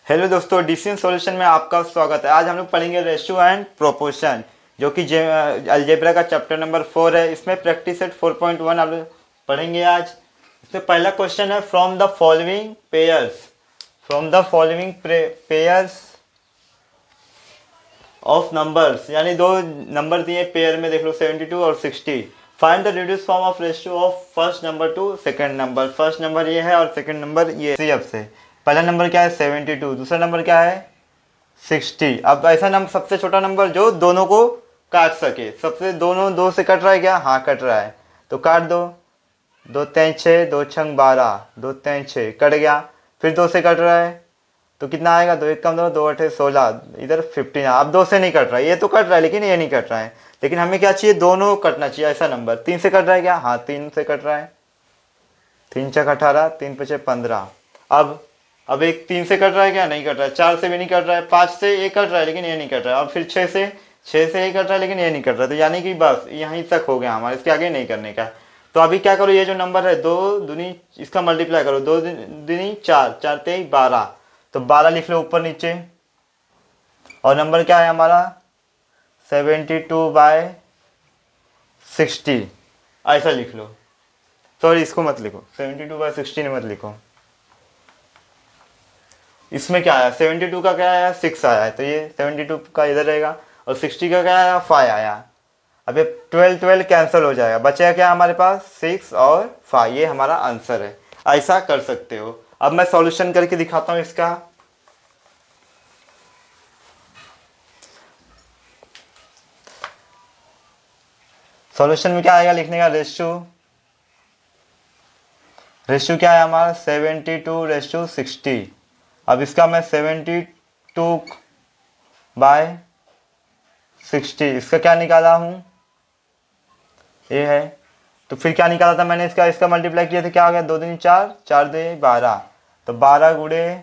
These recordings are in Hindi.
हेलो दोस्तों, डिफरेंट सॉल्यूशन में आपका स्वागत है। आज हम लोग पढ़ेंगे रेशियो एंड प्रोपोर्शन, जो कि अलजेब्रा का चैप्टर नंबर 4 है। इसमें प्रैक्टिस सेट 4.1 आप लोग पढ़ेंगे आज। इसमें पहला क्वेश्चन है from the following pairs of numbers, यानी दो नंबर दिए पेयर में, देख लो 72 और 60। Find the reduce form of ratio of first number two second number. First number ये है और सेकंड नंबर ये सी। अब से पहला नंबर क्या है 72, दूसरा नंबर क्या है 60। अब ऐसा नंबर सबसे छोटा नंबर जो दोनों को काट सके। सबसे दोनों दो से कट रहा है क्या? हाँ कट रहा है, तो काट दो। दो तीन छः, दो छंग 12, दो तीन छः कट गया। फिर दो से कट रहा है तो कितना आएगा? दो एक कम दो, दो अठे 16, इधर 15। अब दो से नहीं कट रहा है, ये तो कट रहा है लेकिन ये नहीं कट रहा है। लेकिन हमें क्या चाहिए? दोनों कटना चाहिए ऐसा नंबर। तीन से कट रहा है क्या? हाँ तीन से कट रहा है। तीन छः 18, तीन पचे 15। अब एक तीन से कट रहा है क्या? नहीं कट रहा है। चार से भी नहीं कट रहा है। पाँच से एक कट रहा है लेकिन ये नहीं कट रहा है। और फिर छः से एक कट रहा है लेकिन ये नहीं कट रहा है। तो यानी कि बस यहीं तक हो गया हमारे, इसके आगे नहीं करने का। तो अभी क्या करो, ये जो नंबर है दो दूनी, इसका मल्टीप्लाई करो। दो दूनी चार, चार तेईस 12, तो 12 लिख लो ऊपर नीचे। और नंबर क्या है हमारा 72/60, ऐसा लिख लो। सॉरी इसको मत लिखो, 72/60 मत लिखो। इसमें क्या आया 72 का क्या आया 6 आया है, तो ये 72 का इधर रहेगा। और 60 का क्या आया 5 आया। अब ये 12 12 कैंसिल हो जाएगा, बचेगा क्या हमारे पास 6 और 5। ये हमारा आंसर है। ऐसा कर सकते हो। अब मैं सॉल्यूशन करके दिखाता हूँ इसका। सॉल्यूशन में क्या आएगा लिखने का? रेशियो क्या है हमारा 72/60। अब इसका मैं 72/60 इसका क्या निकाला हूं? ये है। तो फिर क्या निकाला था मैंने? इसका मल्टीप्लाई किया था, क्या आ गया? दो दिन चार, चार दे 12, तो 12 गुड़े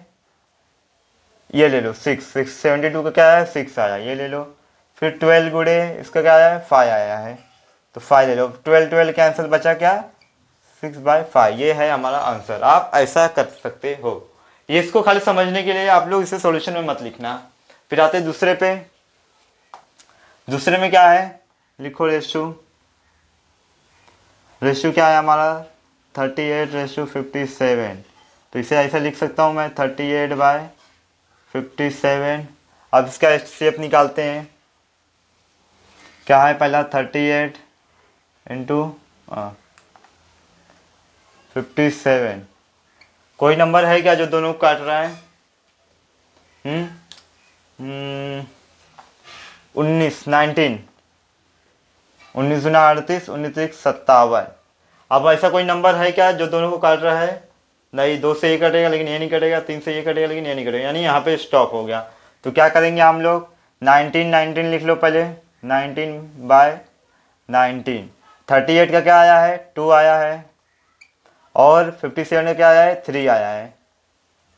ये ले लो 6। 72 का क्या आया 6 आया, ये ले लो। फिर 12 गुड़े इसका क्या आया 5 आया है, तो 5 ले लो। 12 12 कैंसिल, बचा क्या 6/5। ये है हमारा आंसर। आप ऐसा कर सकते हो। ये इसको खाली समझने के लिए, आप लोग इसे सॉल्यूशन में मत लिखना। फिर आते दूसरे पे। दूसरे में क्या है लिखो, रेशियो क्या है हमारा 38/57। तो इसे ऐसा लिख सकता हूँ मैं 38/57। अब इसका शेप निकालते हैं। क्या है पहला 38 इंटू 57। कोई नंबर है क्या जो दोनों को काट रहा है? 19 गुना 38, 19×57। अब ऐसा कोई नंबर है क्या जो दोनों को काट रहा है? नहीं, दो से ये कटेगा लेकिन ये नहीं कटेगा, तीन से ये कटेगा लेकिन ये नहीं कटेगा, यानी यहाँ पे स्टॉप हो गया। तो क्या करेंगे हम लोग 19 लिख लो पहले। 19/19। 38 का क्या आया है 2 आया है, और 57 का क्या आया है 3 आया है।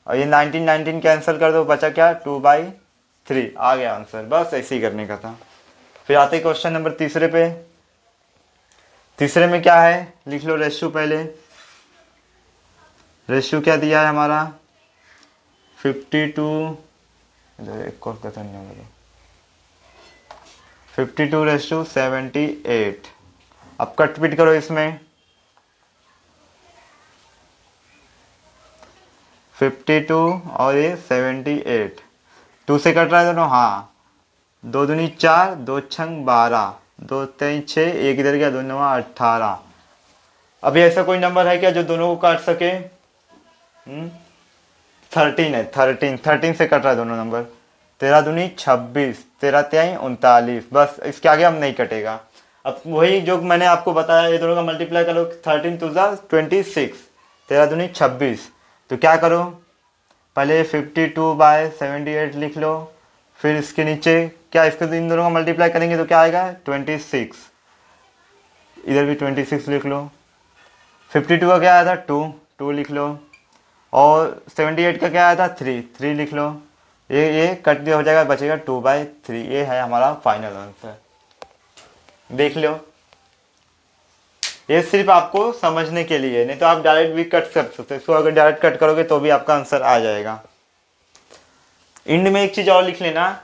और ये 19 कैंसिल कर दो, बचा क्या 2/3 आ गया आंसर। बस ऐसे ही करने का था। फिर आते क्वेश्चन नंबर तीसरे पे। तीसरे में क्या है लिख लो रेशियो पहले। रेशियो क्या दिया है हमारा 52, एक और कथन नहीं होगा, 52/78। अब कट पिट करो इसमें। 52 और ये 78, 2 से कट रहा है दोनों। हाँ, दो दूनी चार, दो छंग 12, दो तीन 6, एक इधर गया, दो नवा 18। अभी ऐसा कोई नंबर है क्या जो दोनों को काट सके? 13 है। 13 से कट रहा है दोनों नंबर। 13 दूनी 26, 13 त्याई 39। बस इसके आगे हम नहीं कटेगा। अब वही जो मैंने आपको बताया, ये दोनों का मल्टीप्लाई करो। 13 टू 26, 13 दूनी 26। तो क्या करो पहले 52/78 लिख लो। फिर इसके नीचे क्या, इसके इन दोनों का मल्टीप्लाई करेंगे तो क्या आएगा 26। इधर भी 26 लिख लो। 52 का क्या आया था 2, 2 लिख लो। और 78 का क्या आया था 3, 3 लिख लो। ये कट दिया हो जाएगा, बचेगा 2/3। ये है हमारा फाइनल आंसर। देख लो, ये सिर्फ आपको समझने के लिए, नहीं तो आप डायरेक्ट भी कट कर सकते हो। इसको अगर डायरेक्ट कट करोगे तो भी आपका आंसर आ जाएगा। इंड में एक चीज़ और लिख लेना,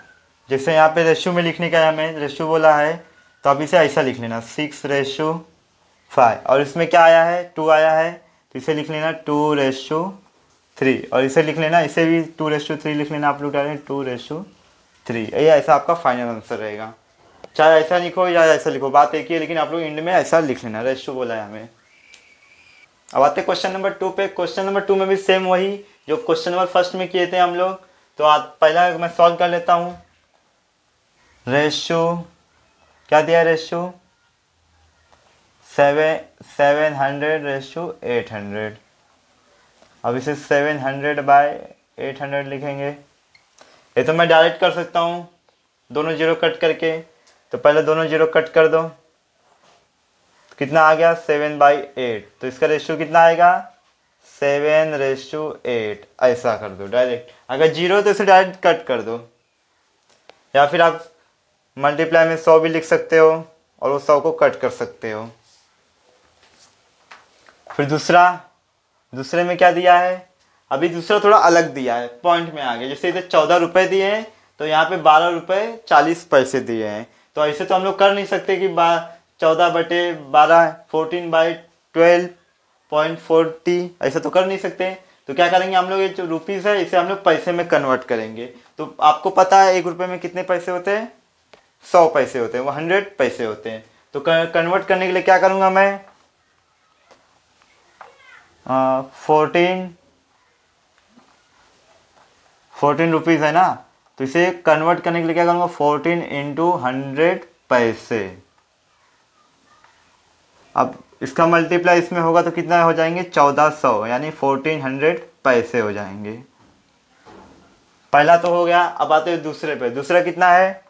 जैसे यहाँ पे रेशो में लिखने का है, हमें रेशो बोला है तो आप इसे ऐसा लिख लेना 6:5, और इसमें क्या आया है 2 आया है तो इसे लिख लेना 2:3, और इसे लिख लेना, इसे भी 2:3 लिख लेना, आप लोग डालें 2:3। ये ऐसा आपका फाइनल आंसर रहेगा। चाहे ऐसा लिखो या ऐसा लिखो, बात एक ही है, लेकिन आप लोग इंड में ऐसा लिख लेना, रेशो बोला है हमें। अब आते क्वेश्चन नंबर 2 पे। क्वेश्चन नंबर 2 में भी सेम वही जो क्वेश्चन नंबर फर्स्ट में किए थे हम लोग। तो आज पहला मैं सॉल्व कर लेता हूँ। रेशो क्या दिया, रेशो 700:800। अब इसे 700/800 लिखेंगे। ये तो मैं डायरेक्ट कर सकता हूँ दोनों जीरो कट करके, तो पहले दोनों जीरो कट कर दो, कितना आ गया 7/8, तो इसका रेशियो कितना आएगा 7:8। ऐसा कर दो डायरेक्ट, अगर जीरो तो इसे डायरेक्ट कट कर दो, या फिर आप मल्टीप्लाई में 100 भी लिख सकते हो और वो 100 को कट कर सकते हो। फिर दूसरे में क्या दिया है, अभी दूसरा थोड़ा अलग दिया है, पॉइंट में आ गया। जैसे इधर 14 रुपये दिए हैं तो यहाँ पे 12 रुपये 40 पैसे दिए हैं। तो ऐसे तो हम लोग कर नहीं सकते कि 14/12 14/12.40, ऐसा तो कर नहीं सकते। तो क्या करेंगे हम लोग, ये जो रुपीज़ है इसे हम लोग पैसे में कन्वर्ट करेंगे। तो आपको पता है 1 रुपये में कितने पैसे होते हैं, 100 पैसे होते हैं, वो 100 पैसे होते हैं। तो कन्वर्ट करने के लिए क्या करूँगा मैं, 14 रुपीज़ है ना, तो इसे कन्वर्ट करने के लिए क्या करूँगा 14 × 100 पैसे। अब इसका मल्टीप्लाई इसमें होगा तो कितना हो जाएंगे 1400, यानी 1400 पैसे हो जाएंगे। पहला तो हो गया। अब आते हैं दूसरे पे। दूसरा कितना है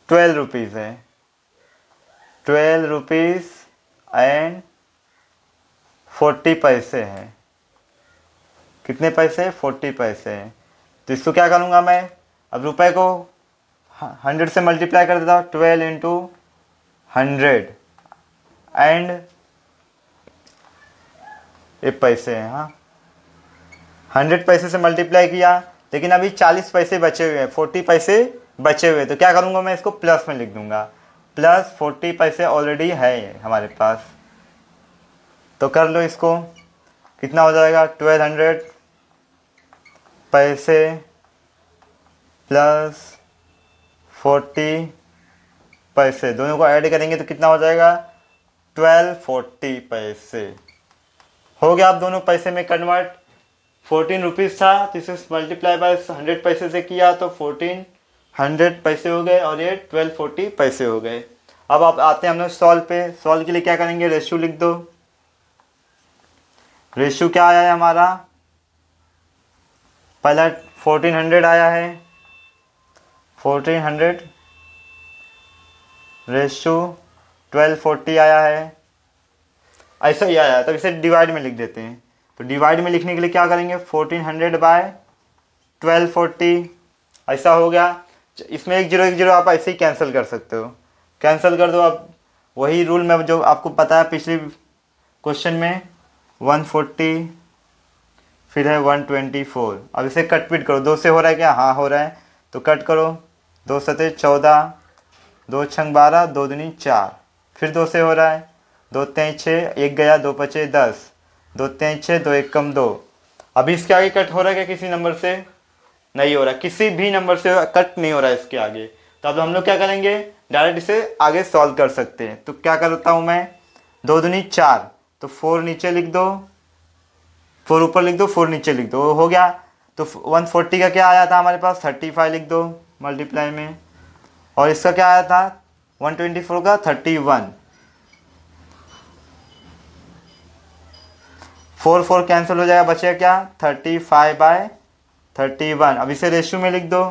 12 रुपीज़ है, 12 रुपीज़ एंड 40 पैसे हैं। कितने पैसे, 40 पैसे हैं। तो इसको क्या करूँगा मैं, अब रुपए को 100 से मल्टीप्लाई कर देता हूँ, 12 × 100 एंड ये पैसे हैं। हाँ 100 पैसे से मल्टीप्लाई किया, लेकिन अभी 40 पैसे बचे हुए हैं, 40 पैसे बचे हुए हैं। तो क्या करूँगा मैं, इसको प्लस में लिख दूंगा, प्लस 40 पैसे ऑलरेडी है हमारे पास। तो कर लो इसको, कितना हो जाएगा 1200 पैसे प्लस 40 पैसे, दोनों को ऐड करेंगे तो कितना हो जाएगा 1240 पैसे। हो गया। आप दोनों पैसे में कन्वर्ट, 14 रुपीज़ था तो इसे मल्टीप्लाई बाय 100 पैसे से किया तो 1400 पैसे हो गए, और ये 1240 पैसे हो गए। अब आप आते हैं हम लोग सॉल्व पे। सॉल्व के लिए क्या करेंगे, रेशियो लिख दो। रेशियो क्या आया है हमारा, पहला 1400 आया है, 1400 रेशियो 1240 आया है, ऐसा ही आया है। तो इसे डिवाइड में लिख देते हैं। तो डिवाइड में लिखने के लिए क्या करेंगे 1400/1240, ऐसा हो गया। इसमें एक जीरो आप ऐसे ही कैंसिल कर सकते हो, कैंसिल कर दो। अब वही रूल में जो आपको पता है पिछले क्वेश्चन में, 140 फिर है 124। अब इसे कट पीट करो, 2 से हो रहा है क्या, हाँ हो रहा है, तो कट करो। 2 सते 14, 2 छंग 12, 2 दूनी 4, फिर 2 से हो रहा है, 2 तें 6, 1 गया, 2 बचे 10, 2 तें 6, 2 1 कम 2। अभी इसके आगे कट हो रहा है क्या, किसी नंबर से नहीं हो रहा, किसी भी नंबर से कट नहीं हो रहा है इसके आगे। तो अब हम लोग क्या करेंगे, डायरेक्ट इसे आगे सॉल्व कर सकते हैं। तो क्या करता हूँ मैं, 2 दूनी 4, तो 4 नीचे लिख दो, 4 ऊपर लिख दो, 4 नीचे लिख दो, हो गया। तो 140 का क्या आया था हमारे पास 35 लिख दो मल्टीप्लाई में, और इसका क्या आया था 124 का 31, 4 4 कैंसिल हो जाएगा, बचेगा क्या 35/31। अब इसे रेशियो में लिख दो,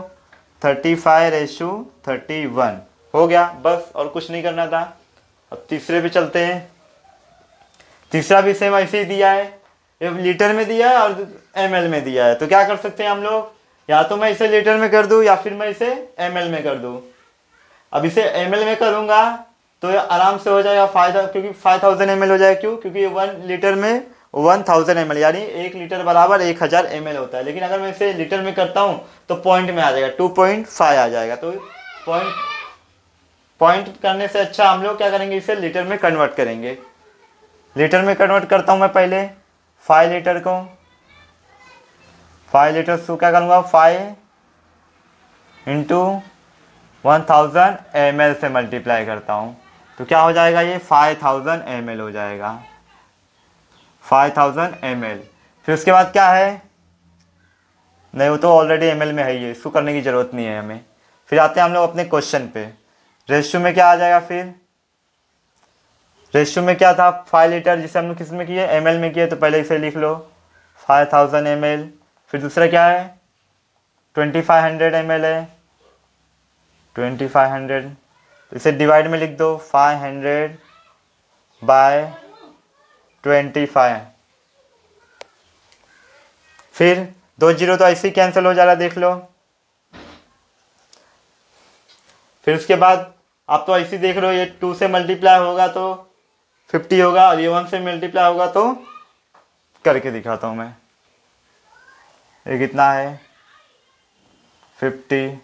35:31 हो गया, बस और कुछ नहीं करना था। अब तीसरे पे चलते हैं। तीसरा भी सेम ऐसे ही दिया है, ये लीटर में दिया है और ml में दिया है। तो क्या कर सकते हैं हम लोग, या तो मैं इसे लीटर में कर दूं या फिर मैं इसे ml में कर दूं। अब इसे ml में करूंगा तो ये आराम से हो जाएगा फायदा, क्योंकि 5000 ml हो जाएगा। क्यों, क्योंकि 1 लीटर में 1000 ml, यानी 1 लीटर बराबर 1000 ml होता है। लेकिन अगर मैं इसे लीटर में करता हूँ तो पॉइंट में आ जाएगा, 2.5 आ जाएगा। तो पॉइंट करने से अच्छा हम लोग क्या करेंगे, इसे लीटर में कन्वर्ट करेंगे। लीटर में कन्वर्ट करता हूँ मैं पहले 5 लीटर को, 5 लीटर को क्या करूँगा, 5 इंटू 1000 ml से मल्टीप्लाई करता हूँ तो क्या हो जाएगा, ये 5000 ml हो जाएगा, 5000 ml। फिर उसके बाद क्या है, नहीं वो तो ऑलरेडी ml में है ही है, इसको करने की ज़रूरत नहीं है हमें। फिर आते हैं हम लोग अपने क्वेश्चन पे। रेशियो में क्या आ जाएगा, फिर रेशियो में क्या था, 5 लीटर जिसे हम लोग किस में किए, ml में किए, तो पहले इसे लिख लो 5000 ml। फिर दूसरा क्या है, 2500 ml है, 2500, तो इसे डिवाइड में लिख दो, 500 बाय 25। फिर 2 जीरो तो ऐसे ही कैंसिल हो जा रहा, देख लो। फिर उसके बाद आप तो ऐसे ही देख रहे हो, ये 2 से मल्टीप्लाई होगा तो 50 होगा, और ये 1 से मल्टीप्लाई होगा तो करके दिखाता हूँ मैं। ये कितना है 50,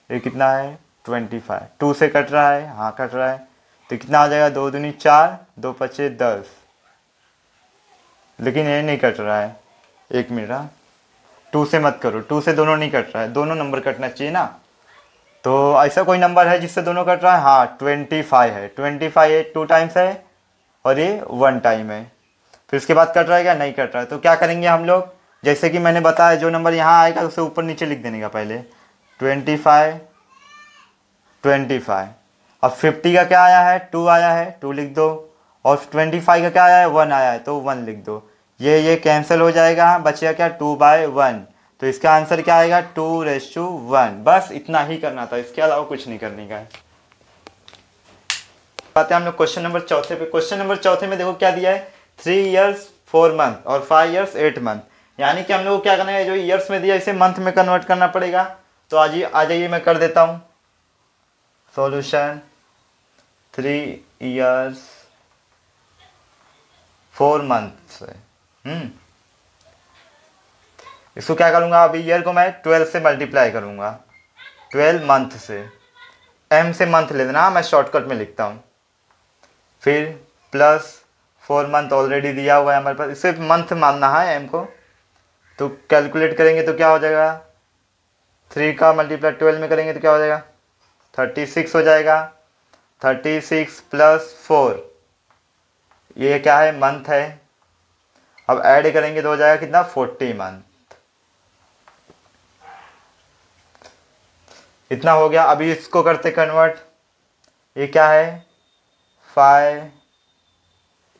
ये कितना है 25, 2 से कट रहा है, हाँ कट रहा है, तो कितना आ जाएगा, 2 दूनी 4, 2 पचे 10, लेकिन ये नहीं कट रहा है, 1 मिनट, 2 से मत करो, 2 से दोनों नहीं कट रहा है, दोनों नंबर कटना चाहिए ना। तो ऐसा कोई नंबर है जिससे दोनों कट रहा है, हाँ 25 है, 25 ये 2 टाइम्स है और ये 1 टाइम है। फिर उसके बाद कट रहा है क्या, नहीं कट रहा है, तो क्या करेंगे हम लोग, जैसे कि मैंने बताया जो नंबर यहाँ आएगा उसे ऊपर नीचे लिख देने का पहले, 25 25। अब 50 का क्या आया है, 2 आया है, 2 लिख दो, और 25 का क्या आया है, 1 आया है, तो 1 लिख दो। ये कैंसिल हो जाएगा, बचेगा क्या, 2/1, तो इसका आंसर क्या आएगा, 2:1। बस इतना ही करना था, इसके अलावा कुछ नहीं करने का है। आते हैं हम लोग क्वेश्चन नंबर चौथे पे। क्वेश्चन नंबर चौथे में देखो क्या दिया है, 3 years 4 month और 5 years 8 month, यानी कि हम लोग को क्या करना है, जो ईयर्स में दिया इसे मंथ में कन्वर्ट करना पड़ेगा। तो आज आ जाइए मैं कर देता हूँ सॉल्यूशन। 3 years 4 months है। इसको क्या करूँगा, अभी ईयर को मैं 12 से मल्टीप्लाई करूँगा, 12 मंथ से, एम से मंथ ले देना, मैं शॉर्टकट में लिखता हूँ। फिर प्लस 4 मंथ ऑलरेडी दिया हुआ है हमारे पास, इसे मंथ मानना है एम को, तो कैलकुलेट करेंगे तो क्या हो जाएगा, 3 का मल्टीप्लाई 12 में करेंगे तो क्या हो जाएगा, 36 हो जाएगा। 36 प्लस 4, ये क्या है, मंथ है। अब ऐड करेंगे तो हो जाएगा कितना, 40 मंथ। इतना हो गया। अभी इसको करते कन्वर्ट, ये क्या है, 5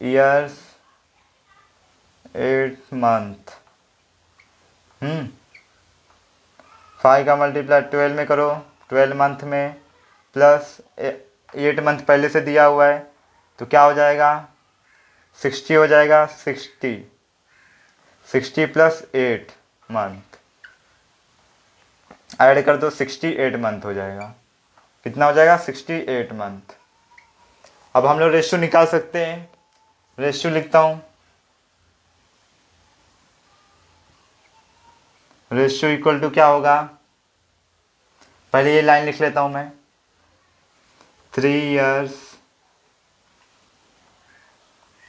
years 8 month। 5 का मल्टीप्लाई 12 में करो, 12 मंथ में, प्लस 8 मंथ पहले से दिया हुआ है, तो क्या हो जाएगा, 60 हो जाएगा, 60 प्लस 8 मंथ, ऐड कर दो, 68 मंथ हो जाएगा। कितना हो जाएगा, 68 मंथ। अब हम लोग रेशियो निकाल सकते हैं, रेशियो लिखता हूँ, रेशियो इक्वल टू क्या होगा, पहले ये लाइन लिख लेता हूं मैं, 3 years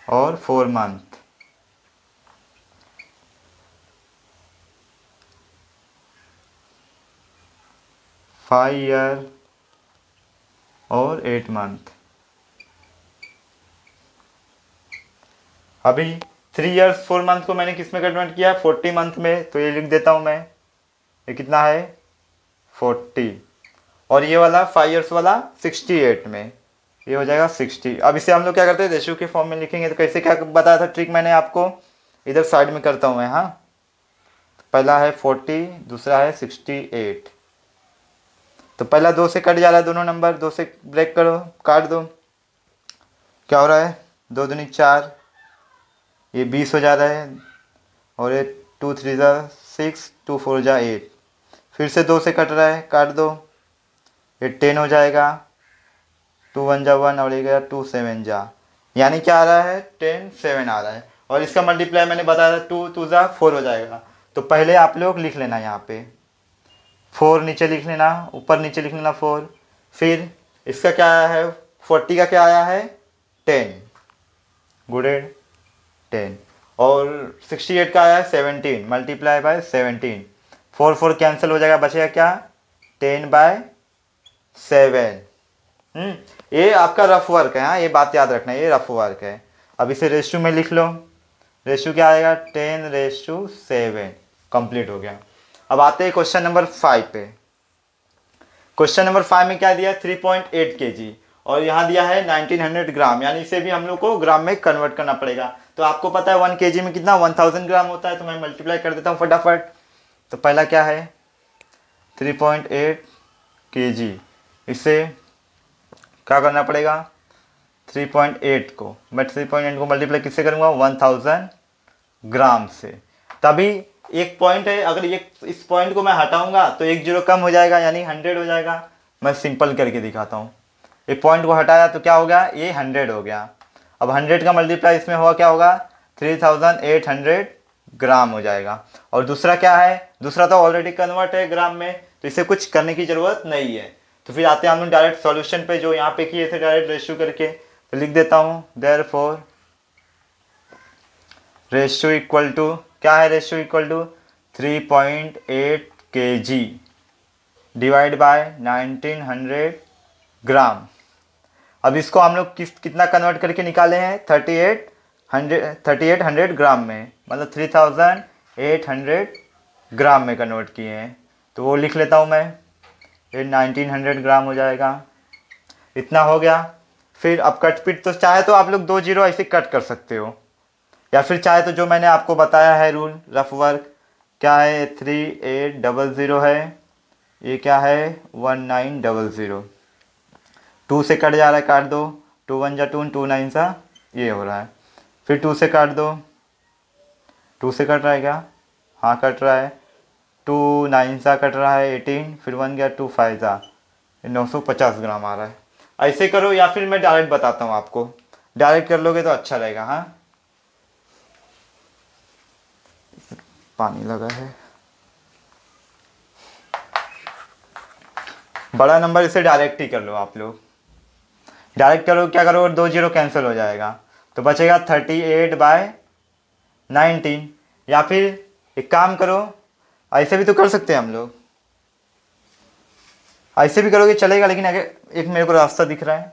और 4 मंथ, फाइव ईयर और 8 मंथ। अभी 3 years 4 मंथ को मैंने किस में कन्वर्ट किया, 40 मंथ में, तो ये लिख देता हूं मैं, ये कितना है 40, और ये वाला 5 years वाला 68 में, ये हो जाएगा 60। अब इसे हम लोग क्या करते हैं, रेशियो के फॉर्म में लिखेंगे, तो कैसे क्या बताया था ट्रिक मैंने आपको, इधर साइड में करता हूँ मैं, हाँ पहला है 40, दूसरा है 68, तो पहला 2 से कट जा रहा है, दोनों नंबर 2 से ब्रेक करो, काट दो, क्या हो रहा है, 2 दूनी 4, ये 20 हो जा रहा है, और ये 2 3 जा 6, 2 4 जा 8, फिर से 2 से कट रहा है, काट दो, ये 10 हो जाएगा, 2 1 जा 1, और ये गया 2 7 जा, यानी क्या आ रहा है, 10 7 आ रहा है। और इसका मल्टीप्लाई मैंने बताया था 2 2 जा 4 हो जाएगा। तो पहले आप लोग लिख लेना यहाँ पे 4 नीचे लिख लेना, ऊपर नीचे लिख लेना 4। फिर इसका क्या आया है 40 का क्या आया है 10, गुडेड 10। और 68 का आया है 17 मल्टीप्लाई बाय 17। 4 4 कैंसिल हो जाएगा, बचेगा क्या 10/7। ये आपका रफ वर्क है, हाँ ये बात याद रखना, ये रफ वर्क है। अब इसे रेशू में लिख लो, रेशू क्या आएगा 10/7। कंप्लीट हो गया। अब आते हैं क्वेश्चन नंबर 5 पे। क्वेश्चन नंबर 5 में क्या दिया 3.8 kg और यहाँ दिया है 1900 ग्राम, यानी इसे भी हम लोग को ग्राम में कन्वर्ट करना पड़ेगा। तो आपको पता है 1 kg में कितना 1000 ग्राम होता है, तो मैं मल्टीप्लाई कर देता हूँ फटाफट। तो पहला क्या है 3.8 kg, इसे क्या करना पड़ेगा 3.8 को, मैं 3.8 को मल्टीप्लाई किससे करूँगा 1000 ग्राम से। तभी एक पॉइंट है, अगर ये इस पॉइंट को मैं हटाऊंगा तो एक जीरो कम हो जाएगा यानी 100 हो जाएगा। मैं सिंपल करके दिखाता हूँ, एक पॉइंट को हटाया तो क्या हो गया ये 100 हो गया। अब 100 का मल्टीप्लाई इसमें हुआ क्या होगा 3800 ग्राम हो जाएगा। और दूसरा क्या है, दूसरा तो ऑलरेडी कन्वर्ट है ग्राम में, तो इसे कुछ करने की ज़रूरत नहीं है। तो फिर आते हैं हम लोग डायरेक्ट सॉल्यूशन पे, जो यहाँ पे किए थे डायरेक्ट रेशियो करके। तो लिख देता हूँ देयरफॉर रेशियो इक्वल टू क्या है, ratio equal to 3.8 kg divide by 1900 gram. अब इसको हम लोग कितना कन्वर्ट करके निकाले हैं 3800 ग्राम में, मतलब 3800 ग्राम में कन्वर्ट किए हैं। तो वो लिख लेता हूँ मैं, ये 1900 ग्राम हो जाएगा। इतना हो गया। फिर अब कट पिट तो चाहे तो आप लोग 2 जीरो ऐसे कट कर सकते हो, या फिर चाहे तो जो मैंने आपको बताया है रूल रफ वर्क क्या है 3800 है, ये क्या है 1900। 2 से कट जा रहा है, काट दो, 2 1 जा 2 2 9 सा ये हो रहा है। फिर 2 से काट दो, 2 से कट रहा है क्या, हाँ कट रहा है, 2 9 सा कट रहा है 18, फिर 1 गया 2 5 सा 950 ग्राम आ रहा है। ऐसे करो या फिर मैं डायरेक्ट बताता हूँ आपको, डायरेक्ट कर लोगे तो अच्छा रहेगा। हाँ पानी लगा है, बड़ा नंबर इसे डायरेक्ट ही कर लो आप लोग। डायरेक्ट करो क्या करो 2 जीरो कैंसिल हो जाएगा, तो बचेगा 38/19। या फिर एक काम करो, ऐसे भी तो कर सकते हैं हम लोग, ऐसे भी करोगे चलेगा, लेकिन अगर एक मेरे को रास्ता दिख रहा है,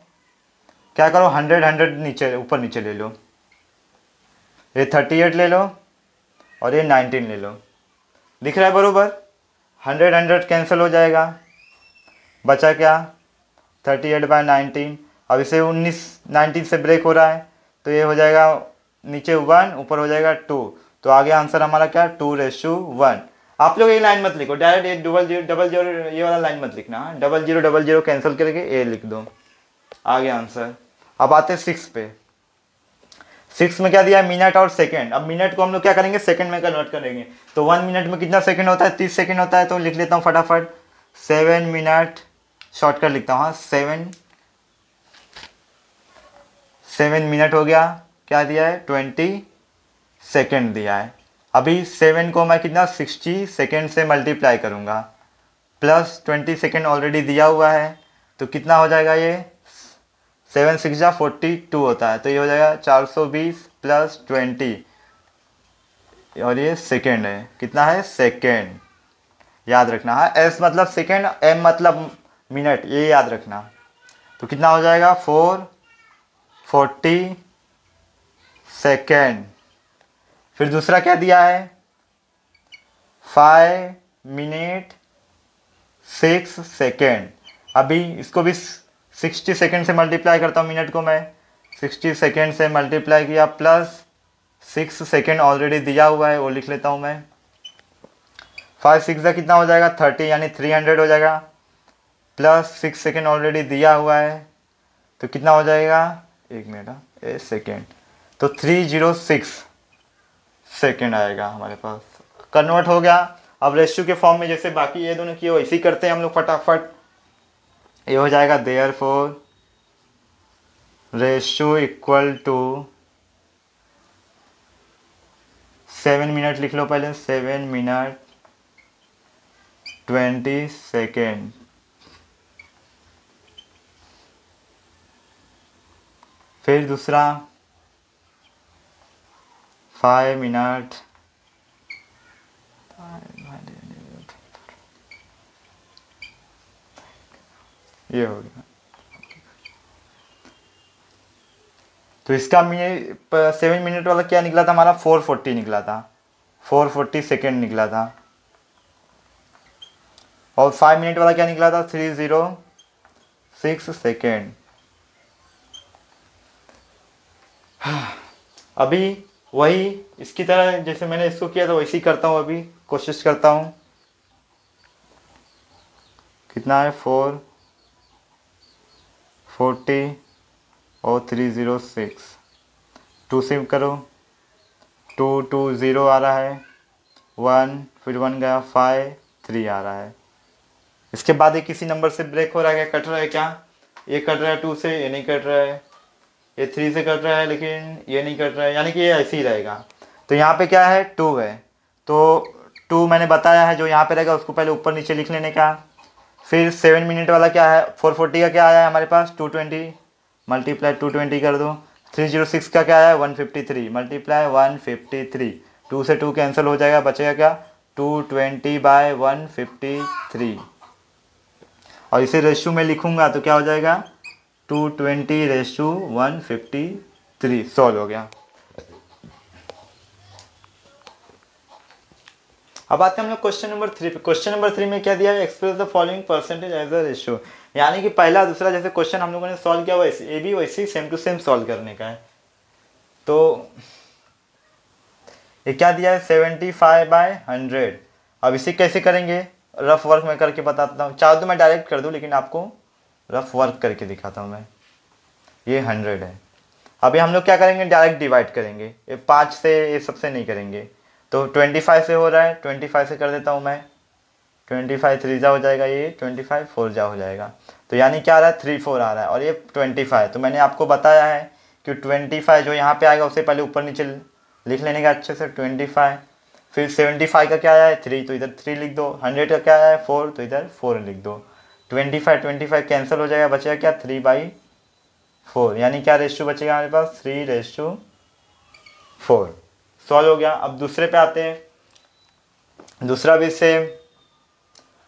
क्या करो 100 नीचे ऊपर नीचे ले लो, ये 38 ले लो और ये 19 ले लो, दिख रहा है बरोबर। 100 कैंसिल हो जाएगा, बचा क्या 38/19। अब इसे 19 से ब्रेक हो रहा है, तो ये हो जाएगा नीचे 1 ऊपर हो जाएगा 2, तो आगे आंसर हमारा क्या 2:1। आप लोग ये लाइन मत लिखो डायरेक्ट, ये डबल जीरो ये वाला लाइन मत लिखना, डबल जीरो कैंसिल करके ए लिख दो, आगे आंसर। अब आते हैं 6 पे। 6 में क्या दिया है मिनट और सेकंड। अब मिनट को हम लोग क्या करेंगे सेकंड में कन्वर्ट करेंगे, तो 1 मिनट में कितना सेकंड होता है 30 सेकंड होता है। तो लिख लेता हूँ फटाफट 7 मिनट, शॉर्टकट लिखता हूँ हाँ 7 मिनट हो गया। क्या दिया है 20 सेकेंड दिया है। अभी 7 को मैं कितना 60 सेकेंड से मल्टीप्लाई करूँगा, प्लस 20 सेकेंड ऑलरेडी दिया हुआ है, तो कितना हो जाएगा ये 7 6 जा 42 होता है, तो ये हो जाएगा 420 प्लस 20, और ये सेकेंड है, कितना है सेकेंड, याद रखना है एस मतलब सेकेंड, एम मतलब मिनट, ये याद रखना। तो कितना हो जाएगा 440 सेकेंड। फिर दूसरा क्या दिया है 5 मिनट 6 सेकेंड। अभी इसको भी 60 सेकेंड से मल्टीप्लाई करता हूँ, मिनट को मैं 60 सेकेंड से मल्टीप्लाई किया, प्लस 6 सेकेंड ऑलरेडी दिया हुआ है वो लिख लेता हूँ मैं। 5 6 का कितना हो जाएगा 30 यानी 300 हो जाएगा, प्लस 6 सेकेंड ऑलरेडी दिया हुआ है, तो कितना हो जाएगा एक मिनट ए सेकेंड, तो 306 सेकेंड आएगा हमारे पास, कन्वर्ट हो गया। अब रेशियो के फॉर्म में जैसे बाकी ये दोनों किए वैसे ही करते हैं हम लोग फटाफट। ये हो जाएगा therefore ratio equal to 7 minute लिख लो पहले, 7 मिनट 20 सेकेंड। फिर दूसरा 5 मिनट, ये हो गया। तो इसका 7 मिनट वाला क्या निकला था हमारा, 440 निकला था, 440 सेकेंड निकला था। और 5 मिनट वाला क्या निकला था, 306 सेकेंड। अभी वही इसकी तरह जैसे मैंने इसको किया था वैसे ही करता हूँ, अभी कोशिश करता हूँ। कितना है, 440 और 306, 2 से करो, 220 आ रहा है, 1 फिर 1 गया, 5 3 आ रहा है। इसके बाद ये किसी नंबर से ब्रेक हो रहा है क्या, कट रहा है क्या, ये कट रहा है 2 से, ये नहीं कट रहा है, ये 3 से कट रहा है लेकिन ये नहीं कट रहा है, यानी कि ये ऐसे ही रहेगा। तो यहाँ पे क्या है, 2 है, तो 2 मैंने बताया है जो यहाँ पे रहेगा उसको पहले ऊपर नीचे लिख लेने का। फिर 7 मिनट वाला क्या है, 440 का क्या आया है हमारे पास, 220 मल्टीप्लाई 220 कर दो। 306 का क्या आया, 153 मल्टीप्लाई 153, 2 से 2 कैंसिल हो जाएगा, बचेगा क्या, 220/153। और इसे रेशो में लिखूंगा तो क्या हो जाएगा, 220/153, सॉल्व हो गया। अब आते हैं हम लोग क्वेश्चन नंबर 3 पे। क्वेश्चन नंबर 3 में क्या दिया है, express the following percentage as a ratio. यानी कि पहला दूसरा जैसे क्वेश्चन हम लोगों ने सॉल्व किया वैसे ये भी वैसे ही सेम टू सेम सॉल्व करने का है। तो ये क्या दिया है, 75/100। अब इसे कैसे करेंगे, रफ वर्क में करके बताता हूँ, चाहे तो मैं डायरेक्ट कर दूँ लेकिन आपको रफ वर्क करके दिखाता हूँ मैं। ये 100 है, अभी हम लोग क्या करेंगे, डायरेक्ट डिवाइड करेंगे, ये 5 से ये सबसे नहीं करेंगे। तो 25 से हो रहा है, 25 से कर देता हूँ मैं, 25 3 जा हो जाएगा, ये 25 4 जा हो जाएगा। तो यानी क्या आ रहा है, 3 4 आ रहा है, और ये 25। तो मैंने आपको बताया है कि 25 जो यहाँ पे आएगा उससे पहले ऊपर नीचे लिख लेने का अच्छे से, 25। फिर 75 का क्या आया है, 3, तो इधर 3 लिख दो। 100 का क्या आया है, 4, तो इधर 4 लिख दो। 25 कैंसिल हो जाएगा, बचेगा क्या, 3/4, यानी क्या रेशियो बचेगा हमारे पास, 3:4। सॉल्व हो गया। अब दूसरे पे आते हैं, दूसरा भी सेम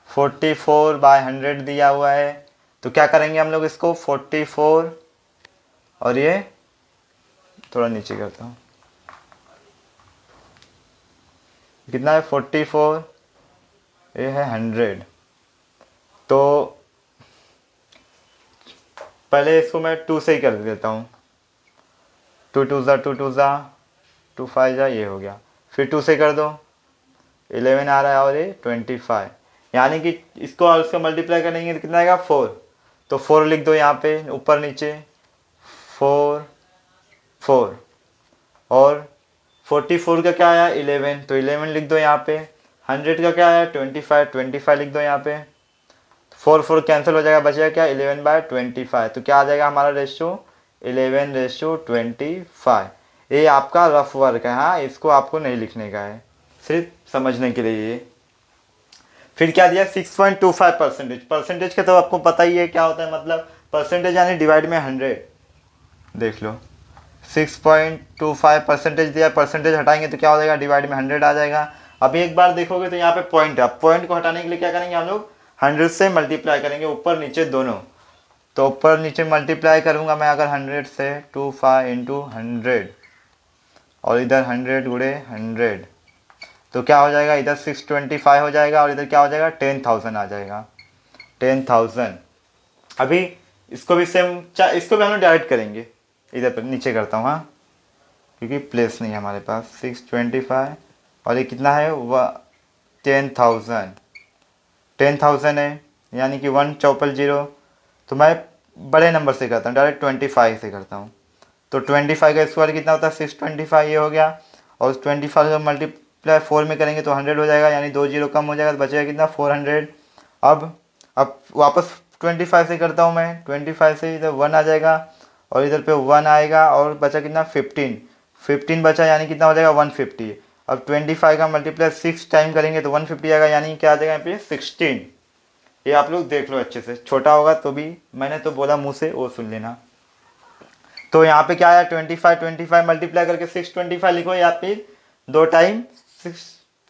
44/100 दिया हुआ है। तो क्या करेंगे हम लोग, इसको 44 और ये थोड़ा नीचे करता हूँ, कितना है 44, ये है 100। तो पहले इसको मैं 2 से ही कर देता हूँ, 2 2 जा 2 2 जा 2 5 जा, ये हो गया। फिर 2 से कर दो, 11 आ रहा है, और ये 25, यानी कि इसको और उसको मल्टीप्लाई करेंगे तो कितना आएगा, 4। तो 4 लिख दो यहाँ पे ऊपर नीचे, 4 4। और 44 का क्या आया, 11, तो 11 लिख दो यहाँ पे। 100 का क्या आया, 25 लिख दो यहाँ पे। 4 4 कैंसिल हो जाएगा, बचेगा क्या, 11/25। तो क्या आ जाएगा हमारा रेशियो, 11:25। ये आपका रफ वर्क है, हाँ, इसको आपको नहीं लिखने का है, सिर्फ समझने के लिए ये। फिर क्या दिया, 6.25%। परसेंटेज का तो आपको पता ही है क्या होता है, मतलब परसेंटेज यानी डिवाइड में 100। देख लो 6.25% दिया, परसेंटेज हटाएंगे तो क्या हो जाएगा, डिवाइड में 100 आ जाएगा। अभी एक बार देखोगे तो यहाँ पे पॉइंट है, पॉइंट को हटाने के लिए क्या करेंगे हम लोग, 100 से मल्टीप्लाई करेंगे ऊपर नीचे दोनों। तो ऊपर नीचे मल्टीप्लाई करूँगा मैं अगर 100 से, 25 इंटू 100 और इधर 100 गुणे 100, तो क्या हो जाएगा, इधर 625 हो जाएगा और इधर क्या हो जाएगा, 10,000 आ जाएगा, 10,000। अभी इसको भी सेम, इसको भी हम लोग डायरेक्ट करेंगे, इधर पर नीचे करता हूँ, हाँ, क्योंकि प्लेस नहीं है हमारे पास। 625 और ये कितना है, 10,000, 10,000 है, यानी कि 1 चौपल 0। तो मैं बड़े नंबर से करता हूँ, डायरेक्ट 25 से करता हूँ। तो 25 का स्क्वायर कितना होता है, 625, ये हो गया। और 25 का मल्टीप्लाई 4 में करेंगे तो 100 हो जाएगा, यानी 2 0 कम हो जाएगा, तो बचेगा कितना, 400। अब वापस 25 से करता हूँ मैं, 25 से इधर 1 आ जाएगा और इधर पे 1 आएगा, और बचा कितना, 15 बचा, यानी कितना हो जाएगा, 150। अब 25 का मल्टीप्लाई 6 टाइम करेंगे तो 150 आएगा, यानी क्या आ जाएगा यहाँ पे 16। ये आप लोग देख लो अच्छे से, छोटा होगा तो भी मैंने तो बोला मुंह से, वो सुन लेना। तो यहाँ पे क्या आया 25 मल्टीप्लाई करके 625 लिखो, या फिर 2 टाइम 6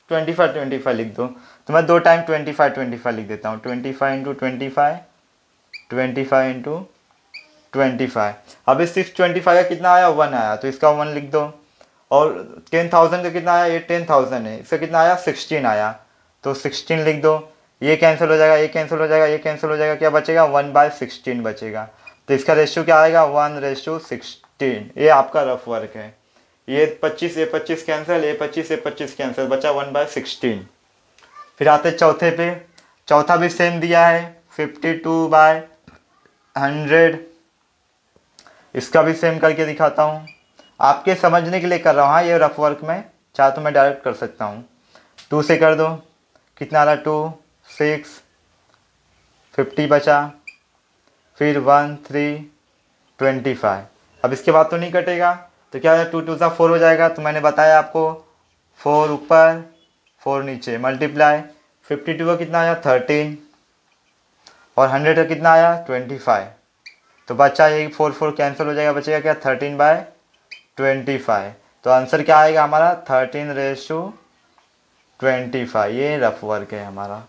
25 लिख दो। तो मैं 2 टाइम 25 लिख देता हूँ। 25 इंटू 25 इंटू 25। अब इस 625 का कितना आया 1 आया, तो इसका 1 लिख दो। और 10,000 का कितना आया, ये 10,000 है, इसका कितना आया 16 आया, तो 16 लिख दो। ये कैंसिल हो जाएगा, ये कैंसिल हो जाएगा, ये कैंसिल हो जाएगा, क्या बचेगा 1/16 बचेगा। तो इसका रेशियो क्या आएगा 1:16। ये आपका रफ वर्क है। ये 25 कैंसिल, ये 25 कैंसिल, बचा 1/16। फिर आते चौथे पे, चौथा भी सेम दिया है 52/100। इसका भी सेम करके दिखाता हूँ, आपके समझने के लिए कर रहा हूँ। हाँ, ये रफ वर्क में चाहे तो मैं डायरेक्ट कर सकता हूँ। 2 से कर दो, कितना आ रहा 2 6 50 बचा, फिर 1 3 25। अब इसके बाद तो नहीं कटेगा, तो क्या है 2 2 सा 4 हो जाएगा। तो मैंने बताया आपको 4 ऊपर 4 नीचे, मल्टीप्लाई 52 का कितना आया 13 और 100 का कितना आया 25। तो बच्चा ये 4 4 कैंसिल हो जाएगा, बचेगा क्या 13/25। तो आंसर क्या आएगा हमारा 13:25। ये रफ वर्क है हमारा,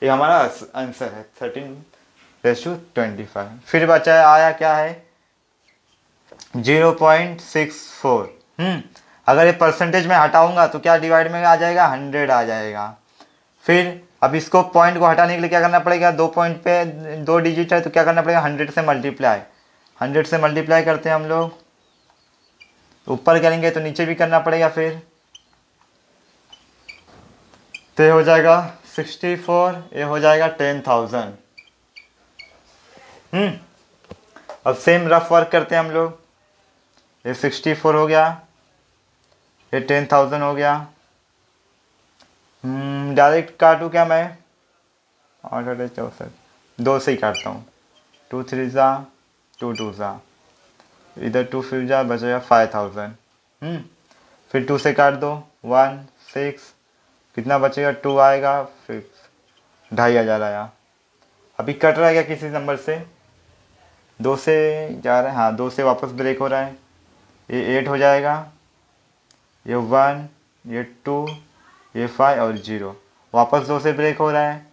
ये हमारा आंसर है 13:25। फिर बचा आया क्या है 0.64। अगर ये परसेंटेज में हटाऊंगा तो क्या डिवाइड में आ जाएगा 100 आ जाएगा। फिर अब इसको पॉइंट को हटाने के लिए क्या करना पड़ेगा, 2 पॉइंट पे 2 डिजिट है तो क्या करना पड़ेगा 100 से मल्टीप्लाई। 100 से मल्टीप्लाई करते हैं हम लोग, ऊपर करेंगे तो नीचे भी करना पड़ेगा। फिर तो ये हो जाएगा 64, ये हो जाएगा 10,000। अब सेम रफ वर्क करते हैं हम लोग। ये 64 हो गया, ये 10,000 हो गया। डायरेक्ट काटूँ क्या मैं, 8 8 64, 2 से ही काटता हूँ। 2 3 ज़ा 2 2 ज़ा, इधर 2 फिर जा बचेगा 5,000। फिर 2 से काट दो 1 6, कितना बचेगा 2 आएगा, फिर 2,500 आया। अभी कट रहा है क्या किसी नंबर से, 2 से जा रहा है, हाँ 2 से वापस ब्रेक हो रहा है। ये 8 हो जाएगा, ये 1, ये 2, ये 5 और 0, वापस 2 से ब्रेक हो रहा है।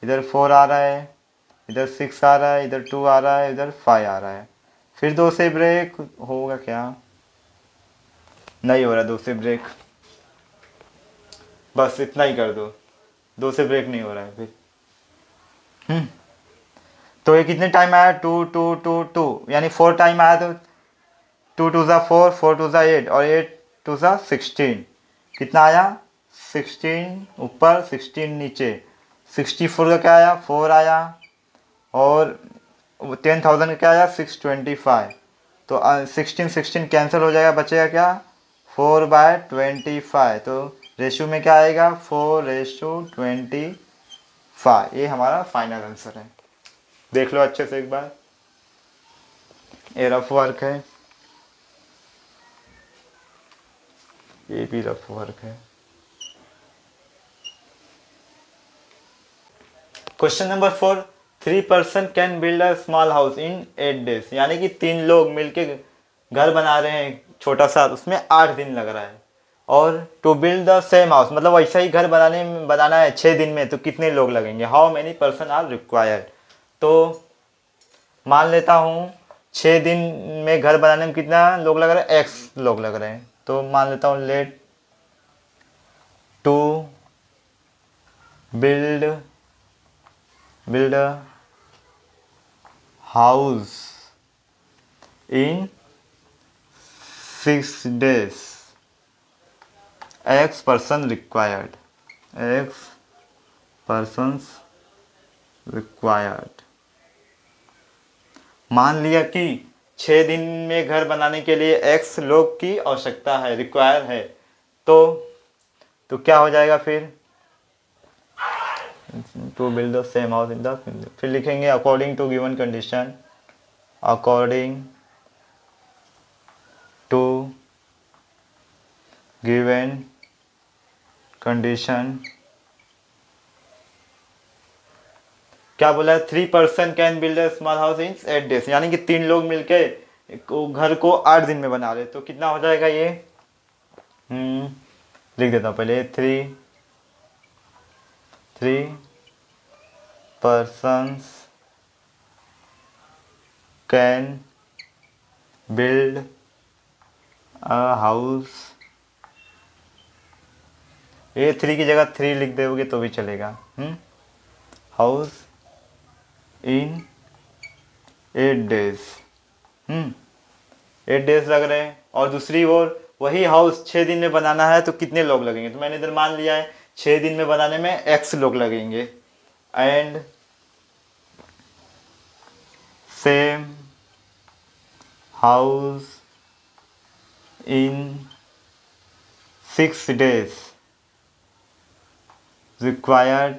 इधर 4 आ रहा है, इधर 6 आ रहा है, इधर 2 आ रहा है, इधर 5 आ रहा है। फिर 2 से ब्रेक होगा क्या, नहीं हो रहा 2 से ब्रेक, बस इतना ही कर दो, 2 से ब्रेक नहीं हो रहा है फिर। तो ये कितने टाइम आया 2 2 2 2, यानी 4 टाइम आया। तो 2 2 ज़ा 4, 4 2 ज़ा 8 और 8 2 ज़ा 16, कितना आया 16 ऊपर 16 नीचे। 64 का क्या आया 4 आया, और 10,000 का क्या आया 625। तो 16 16 कैंसिल हो जाएगा, बचेगा क्या 4/25। तो रेशियो में क्या आएगा 4:25। ये हमारा फाइनल आंसर है। देख लो अच्छे से एक बार, ये रफ वर्क है, ये भी रफ वर्क है। Question number 4, 3 person can build a small house in 8 days, यानी कि 3 लोग मिलके घर बना रहे हैं छोटा सा, उसमें 8 दिन लग रहा है। और to build the same house, मतलब वैसा ही घर बनाना है 6 दिन में, तो कितने लोग लगेंगे, how many person are required. तो मान लेता हूँ 6 दिन में घर बनाने में कितना लोग लग रहे हैं, एक्स लोग लग रहे हैं। तो मान लेता हूँ let to build a house in 6 days, X person required, X persons required. मान लिया कि 6 दिन में घर बनाने के लिए एक्स लोग की आवश्यकता है, रिक्वायर है। तो क्या हो जाएगा फिर to build the same house in the, फिर लिखेंगे according to given condition, according to given condition क्या बोला है, 3 person can build a small house in 8 days, यानी कि 3 लोग मिलके घर को 8 दिन में बना रहे, तो कितना हो जाएगा ये, लिख देता हूँ पहले, 3 persons can build a house, ये 3 की जगह 3 लिख दोगे तो भी चलेगा, हाउस इन 8 डेज, 8 डेज लग रहे हैं। और दूसरी ओर वही हाउस 6 दिन में बनाना है तो कितने लोग लगेंगे, तो मैंने इधर मान लिया है 6 दिन में बनाने में x लोग लगेंगे। And same house in 6 days required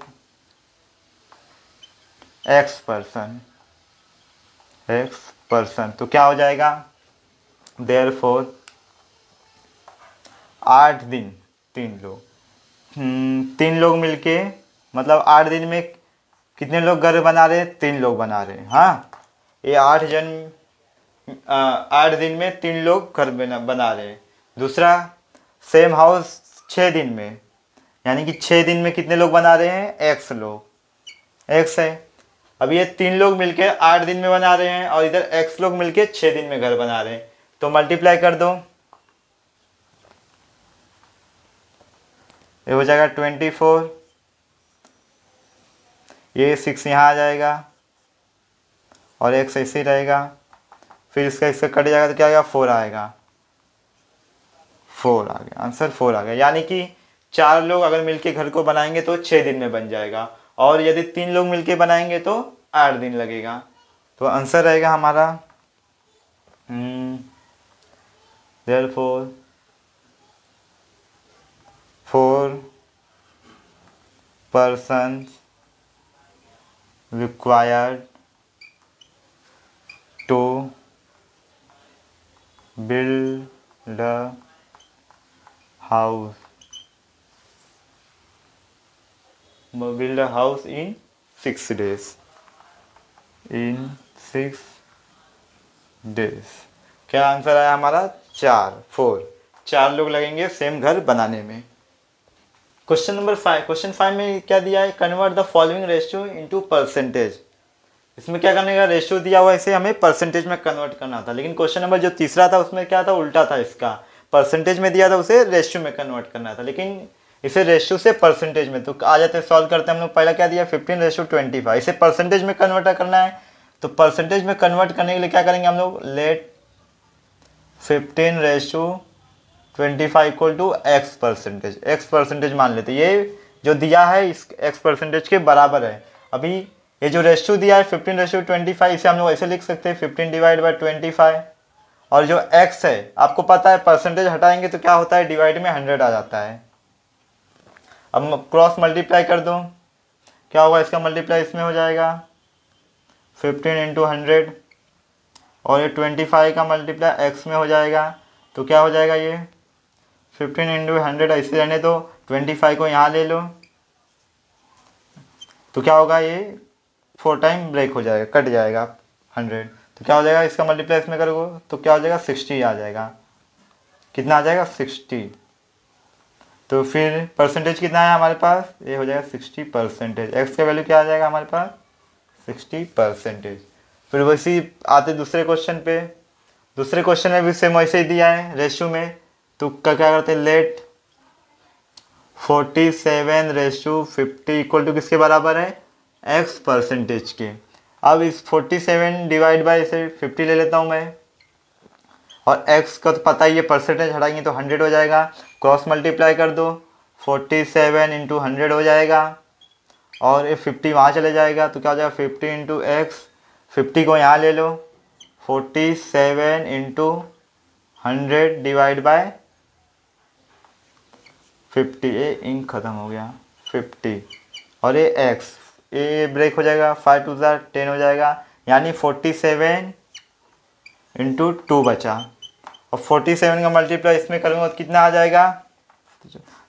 x person, तो क्या हो जाएगा, देयरफॉर 8 दिन 3 लोग मिलके, मतलब 8 दिन में कितने लोग घर बना रहे हैं, 3 लोग बना रहे हैं। हाँ, ये 8 दिन में 3 लोग घर बना रहे हैं। दूसरा, सेम हाउस 6 दिन में, यानी कि 6 दिन में कितने लोग बना रहे हैं, x लोग, x है। अब ये 3 लोग मिलके 8 दिन में बना रहे हैं और इधर x लोग मिलके 6 दिन में घर बना रहे हैं, तो मल्टीप्लाई कर दो, ये हो जाएगा 24, ये 6 यहाँ आ जाएगा और x ऐसे ही रहेगा, फिर इसका कट जाएगा तो क्या आएगा, 4 आएगा, 4 आ गया, आंसर 4 आ गया। यानी कि 4 लोग अगर मिलके घर को बनाएंगे तो 6 दिन में बन जाएगा, और यदि 3 लोग मिलके बनाएंगे तो 8 दिन लगेगा। तो आंसर रहेगा हमारा therefore 4 persons required to build a house in 6 days, क्या आंसर आया हमारा, 4 लोग लगेंगे सेम घर बनाने में। क्वेश्चन नंबर 5, क्वेश्चन 5 में क्या दिया है, convert the following ratio into percentage. इसमें क्या करने का, रेशियो दिया हुआ इसे हमें परसेंटेज में कन्वर्ट करना था, लेकिन क्वेश्चन नंबर जो तीसरा था उसमें क्या था, उल्टा था, इसका परसेंटेज में दिया था, उसे रेशियो में कन्वर्ट करना था, लेकिन इसे रेशियो से परसेंटेज में। तो आ जाते सॉल्व करते हैं हम लोग, पहला क्या दिया 15:25, इसे परसेंटेज में कन्वर्ट करना है, तो परसेंटेज में कन्वर्ट करने के लिए क्या करेंगे हम लोग, let 15:25 equal to x percentage मान लेते, ये जो दिया है इस x परसेंटेज के बराबर है। अभी ये जो रेशियो दिया है 15:25, इसे हम लोग ऐसे लिख सकते हैं 15/25, और जो x है आपको पता है परसेंटेज हटाएंगे तो क्या होता है, डिवाइड में 100 आ जाता है। अब क्रॉस मल्टीप्लाई कर दो, क्या होगा, इसका मल्टीप्लाई इसमें हो जाएगा 15 × 100, और ये 25 का मल्टीप्लाई x में हो जाएगा, तो क्या हो जाएगा, ये 15 × 100 ऐसे रहने दो, 25 को यहाँ ले लो, तो क्या होगा, ये 4 टाइम ब्रेक हो जाएगा, कट जाएगा 100, तो क्या हो जाएगा, इसका मल्टीप्लाई इसमें करोगे तो क्या हो जाएगा, 60 आ जाएगा, कितना आ जाएगा, 60। तो फिर परसेंटेज कितना है हमारे पास, ये हो जाएगा 60%, x का वैल्यू क्या आ जाएगा हमारे पास, 60%। फिर वैसे आते दूसरे क्वेश्चन पे, दूसरे क्वेश्चन में भी सेम वैसे ही दिया है रेशियो में, तो क्या करते हैं, लेट 47:50 इक्वल टू किसके बराबर है, x परसेंटेज के। अब इस 47 डिवाइड बाय इसे 50 ले लेता हूँ मैं, और x का तो पता ही है, परसेंटेज हटाएंगे तो 100 हो जाएगा, क्रॉस मल्टीप्लाई कर दो, 47 × 100 हो जाएगा, और ये 50 वहाँ चले जाएगा, तो क्या हो जाएगा 50 × x, 50 को यहाँ ले लो, 47 × 100 डिवाइड बाय 50, ये इंक खत्म हो गया, 50, और ये x, ये ब्रेक हो जाएगा, 5 2 10 हो जाएगा, यानी 47 × 2 बचा, और 47 का मल्टीप्लाई इसमें करूँगा तो कितना आ जाएगा,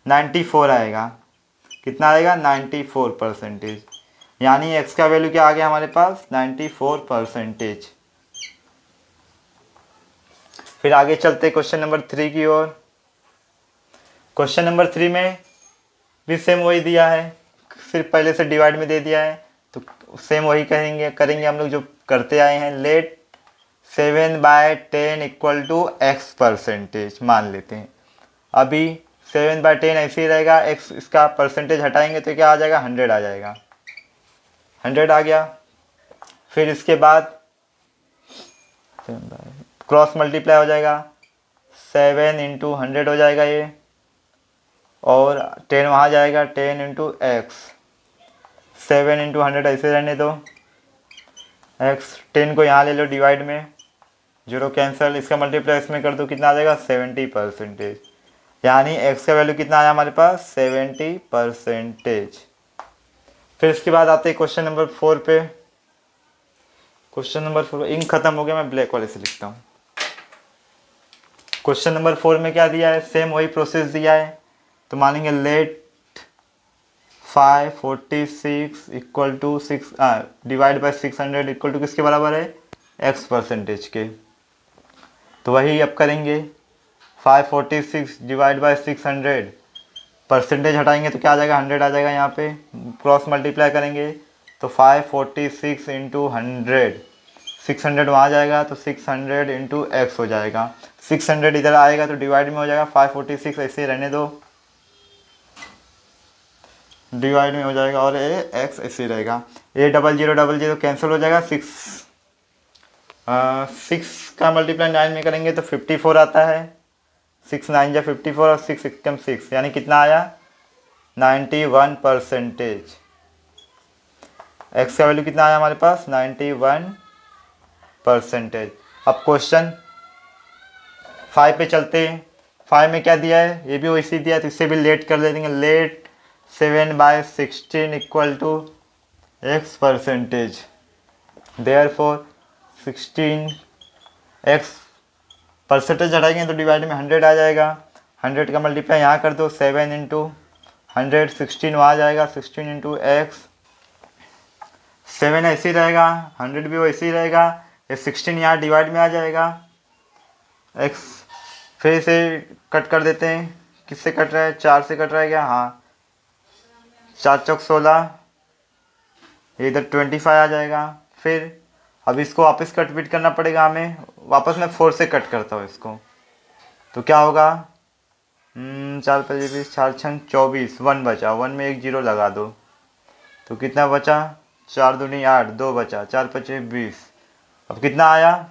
94 आएगा। कितना आएगा? 94%। यानी x का वैल्यू क्या आ गया हमारे पास? 94%। फिर आगे चलते क्वेश्चन नंबर 3 की ओर। क्वेश्चन नंबर 3 में भी सेम वही दिया है, सिर्फ पहले से डिवाइड में दे दिया है, तो सेम वही करेंगे हम लोग जो करते आए हैं। लेट 7/10 इक्वल टू x% मान लेते हैं। अभी 7/10 ऐसे ही रहेगा, x इसका परसेंटेज हटाएंगे तो क्या आ जाएगा? 100 आ जाएगा। 100 आ गया। फिर इसके बाद क्रॉस मल्टीप्लाई हो जाएगा, 7 इंटू 100 हो जाएगा ये, और 10 वहाँ जाएगा, 10 इंटू एक्स। 7 इंटू 100 ऐसे रहने दो, एक्स 10 को यहाँ ले लो डिवाइड में, 0 कैंसिल, इसका मल्टीप्लाई इसमें कर दो, कितना आ जाएगा? 70%। यानी एक्स का वैल्यू कितना आया हमारे पास? 70%। फिर इसके बाद आते हैं क्वेश्चन नंबर 4 पे। क्वेश्चन नंबर 4 इंक खत्म हो गया, मैं ब्लैक वाले से लिखता हूँ। क्वेश्चन नंबर 4 में क्या दिया है? सेम वही प्रोसेस दिया है, तो मानेंगे let 546 equal to 6 divide by 600 equal to किसके बराबर है? x% के। तो वही अब करेंगे, 546 डिवाइड बाई 600, परसेंटेज हटाएंगे तो क्या आ जाएगा? 100 आ जाएगा। यहाँ पे क्रॉस मल्टीप्लाई करेंगे तो 546 इंटू 100, 600 वहाँ जाएगा तो 600 इंटू एक्स हो जाएगा। 600 इधर आएगा तो डिवाइड में हो जाएगा, 546 ऐसे रहने दो, डिवाइड में हो जाएगा, और ए एक्स ऐसे रहेगा। A0000 कैंसिल हो जाएगा। 6 का मल्टीप्लाई 9 में करेंगे तो 54 आता है। 6 9 जा 54 और 6 एकम 6, यानी कितना आया? 91%। एक्स का वैल्यू कितना आया हमारे पास? 91%। अब क्वेश्चन 5 पे चलते हैं। 5 में क्या दिया है? ये भी वैसे दिया है, तो इससे भी लेट कर देंगे। Let 7/16 equal to x%। Therefore 16x percentage हटाएंगे तो डिवाइड में 100 आ जाएगा। 100 का मल्टीप्लाई यहाँ कर दो, 7 इंटू 100, 16 वहाँ जाएगा, 16 इंटू एक्स। 7 ऐसे ही रहेगा, 100 भी वैसे ही रहेगा, ये 16 यहाँ डिवाइड में आ जाएगा, एक्स। फिर इसे कट कर देते हैं। किससे कट रहा है? 4 से कट रहा है क्या? हाँ, 4 चौक 16, इधर 25 आ जाएगा। फिर अब इसको वापस कट पीट करना पड़ेगा हमें, वापस मैं 4 से कट करता हूँ इसको, तो क्या होगा? 4 5 20, 4 छंग 24, 1 बचा, 1 में एक 0 लगा दो, तो कितना बचा? 4 दूनी 8, 2 बचा, 4 5 20। अब कितना आया?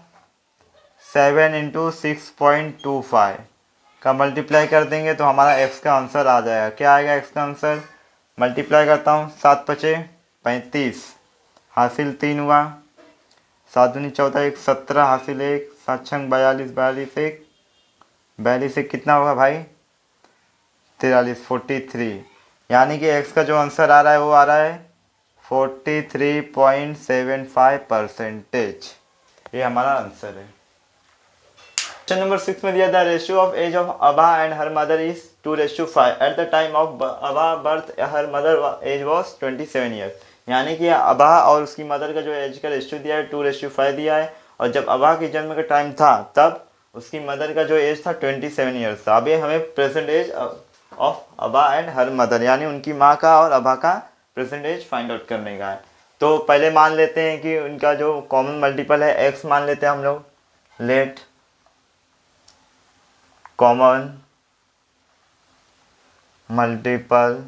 7 इंटू 6.25 का मल्टीप्लाई कर देंगे तो हमारा एक्स का आंसर आ जाएगा। क्या आएगा एक्स का आंसर? मल्टीप्लाई करता हूँ, 7 5 35, हासिल 3 हुआ, 7 दूनी 14, 1 17, हासिल 1, 7 छंग 42, 42 1, 42 1 कितना होगा भाई? 43, 43। यानी कि एक्स का जो आंसर आ रहा है वो आ रहा है 43.75%। ये हमारा आंसर है। क्वेश्चन नंबर 6 में दिया था ratio of age of Abha and her mother is 2:5। At the time of Abha birth her mother age was 27 years. यानी कि अबा और उसकी मदर का जो एज का रेशियो दिया है 2:5 दिया है, और जब अबा के जन्म का टाइम था तब उसकी मदर का जो एज था 27 ईयर्स था। अब ये हमें present age of Abha and her mother यानी उनकी माँ का और अबा का प्रेजेंट एज फाइंड आउट करने का है। तो पहले मान लेते हैं कि उनका जो कॉमन मल्टीपल है एक्स मान लेते हैं हम लोग। Let common multiple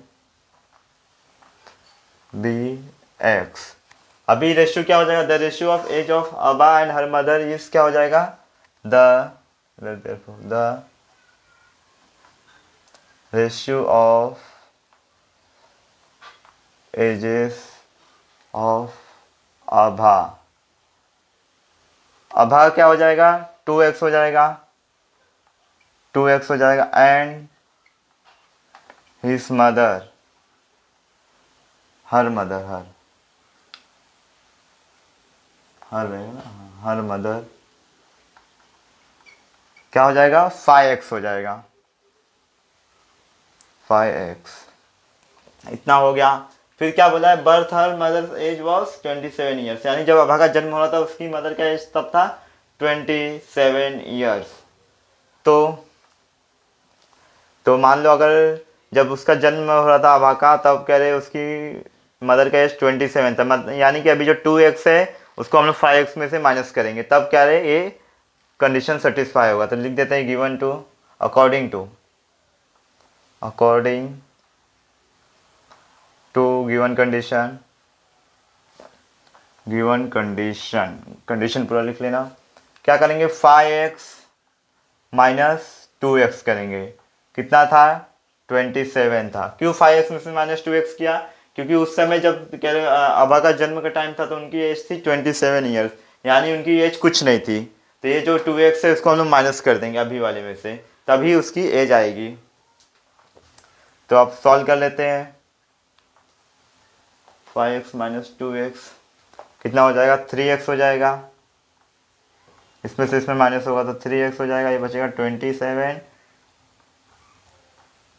be x. अभी रेशियो क्या हो जाएगा? The ratio of age of Abha and her mother is क्या हो जाएगा? The ratio of ages of Abha. Abha क्या हो जाएगा? 2x हो जाएगा, 2x हो जाएगा, and his mother, her mother, her रहेगा ना, हर मदर क्या हो जाएगा? 5x हो जाएगा, 5x इतना हो गया। फिर क्या बोला है, birth her mother's age was 27 years, यानी जब अभा का जन्म हो रहा था उसकी मदर का एज तब था 27 ईयर्स। तो मान लो अगर जब उसका जन्म हो रहा था अभा का, तब कह रहे उसकी मदर का एज 27 था, यानी कि अभी जो 2x है उसको हम लोग 5x में से माइनस करेंगे, तब क्या रहे ये कंडीशन सेटिस्फाई होगा। तो लिख देते हैं given to according to given condition पूरा लिख लेना। क्या करेंगे, 5x माइनस 2x करेंगे, कितना था 27 था। क्यों 5x में से माइनस 2x किया, क्योंकि उस समय जब कह रहे अबा का जन्म का टाइम था तो उनकी एज थी 27 ईयर्स, यानी उनकी एज कुछ नहीं थी। तो ये जो 2x है इसको हम लोग माइनस कर देंगे अभी वाले में से, तभी उसकी एज आएगी। तो अब सॉल्व कर लेते हैं। 5x माइनस 2x कितना हो जाएगा, 3x हो जाएगा। इसमें से इसमें माइनस होगा तो 3x हो जाएगा, ये बचेगा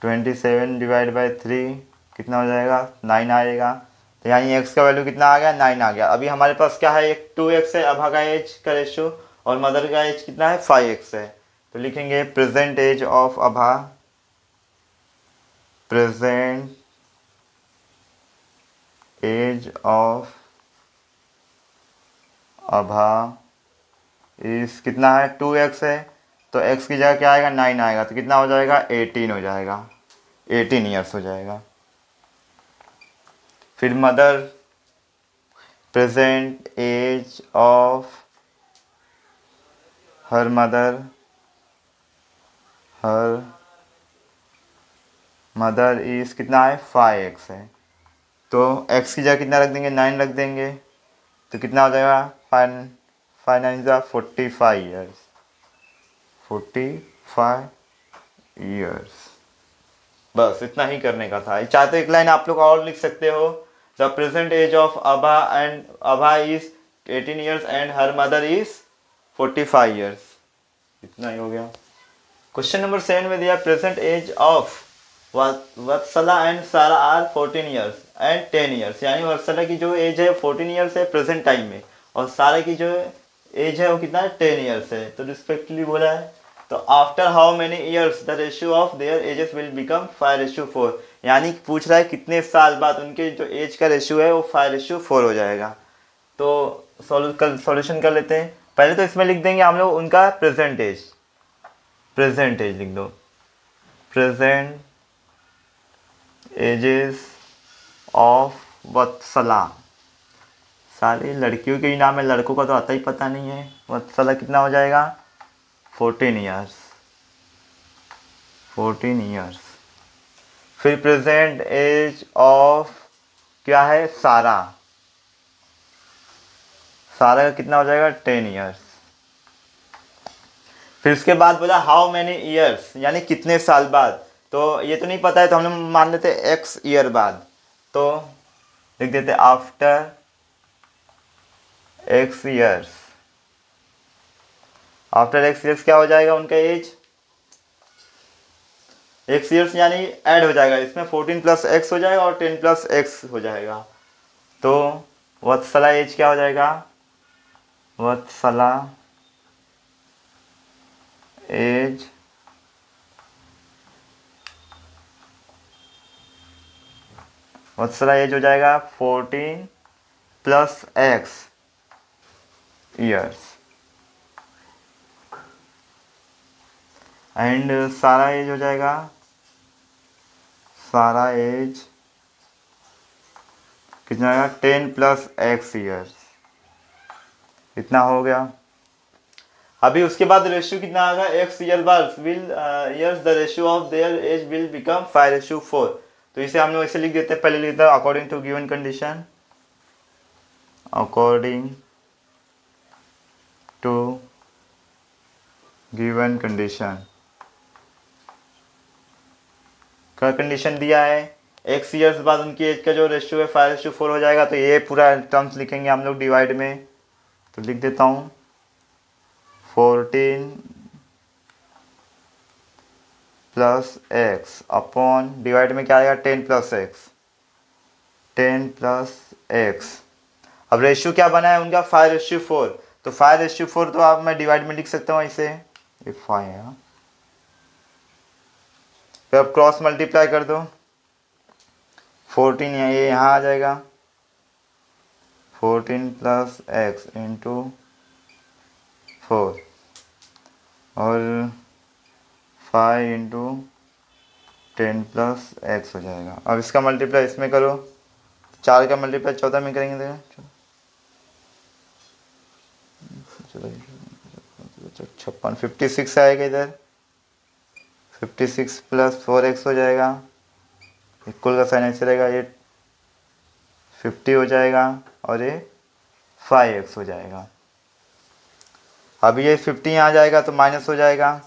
27 डिवाइड बाई 3 कितना हो जाएगा, 9 आएगा। तो यानी x का वैल्यू कितना आ गया, 9 आ गया। अभी हमारे पास क्या है, एक 2x है, अभा का एज का रेशियो, और मदर का एज कितना है 5x है। तो लिखेंगे present age of Abha, present age of Abha is कितना है 2x है, तो x की जगह क्या आएगा 9 आएगा, तो कितना हो जाएगा 18 हो जाएगा, 18 ईयर्स हो जाएगा। फिर mother, present age of her mother is कितना है 5x है, तो x की जगह कितना रख देंगे 9 रख देंगे, तो कितना हो जाएगा 5 9 जा 45 ईयर्स, 45 ईयर्स। बस इतना ही करने का था। चाहे तो एक लाइन आप लोग और लिख सकते हो, the present age of Abha is 18 years and her mother is 45 years, इतना ही हो गया। क्वेश्चन नंबर 7 में दिया present age of Vatsala and Sara are 14 years and 10 years, यानी वत्सला की जो एज है 14 ईयर्स है प्रेजेंट टाइम में, और सारा की जो एज है वो कितना है 10 ईयर्स है, तो रिस्पेक्टिवली बोला है। तो after how many years the ratio of there edges will become 5:4, यानी पूछ रहा है कितने साल बाद उनके जो एज का रेशियो है वो 5:4 हो जाएगा। तो सॉल्यूशन कर लेते हैं। पहले तो इसमें लिख देंगे हम लोग उनका प्रेजेंट एज लिख दो, प्रेजेंट एजेस ऑफ वत्सला, सारे लड़कियों के ही नाम है, लड़कों का तो आता ही पता नहीं है। वत्सला कितना हो जाएगा 14 ईयर्स। फिर प्रेजेंट एज ऑफ क्या है सारा का कितना हो जाएगा 10 ईयर्स। फिर उसके बाद बोला हाउ मैनी ईयर्स, यानी कितने साल बाद, तो ये तो नहीं पता है, तो हम लोग मान लेते एक्स ईयर बाद, तो लिख देते after x years. After x years क्या हो जाएगा उनका एज, एक्स ईयर्स यानी ऐड हो जाएगा इसमें, 14 प्लस एक्स हो जाएगा और 10 प्लस एक्स हो जाएगा, तो वत्सला एज क्या हो जाएगा, वत्सला एज हो जाएगा 14 प्लस एक्स ईयर्स, एंड सारा एज हो जाएगा, सारा एज कितना आएगा 10 प्लस एक्स ईयर्स, इतना हो गया। अभी उसके बाद रेशियो कितना आएगा, एक्स ईयर बाद will years the ratio of their age will become 5:4, तो इसे हम लोग ऐसे लिख देते हैं, पहले लिखते हैं according to given condition, according to given condition. क्या कंडीशन दिया है, एक्स ईयर्स बाद उनकी एज का जो रेशियो है 5:4 हो जाएगा, तो ये पूरा टर्म्स लिखेंगे हम लोग डिवाइड में, तो लिख देता हूँ 14 प्लस एक्स अपॉन डिवाइड में क्या आएगा 10 प्लस एक्स, 10 प्लस एक्स। अब रेशियो क्या बना है उनका 5:4, तो 5:4 तो आप मैं डिवाइड में लिख सकता हूँ इसे, ये 5 है। फिर अब क्रॉस मल्टीप्लाई कर दो, 14 ये यहाँ आ जाएगा, 14 प्लस एक्स इंटू 4 और 5 इंटू 10 प्लस एक्स हो जाएगा। अब इसका मल्टीप्लाई इसमें करो, 4 का मल्टीप्लाई 14 में करेंगे तो 56, 56 आएगा इधर, 56 प्लस 4x हो जाएगा, इक्वल का साइन ऐसे रहेगा, ये 50 हो जाएगा और ये 5x हो जाएगा। अब ये 50 यहाँ आ जाएगा तो माइनस हो जाएगा,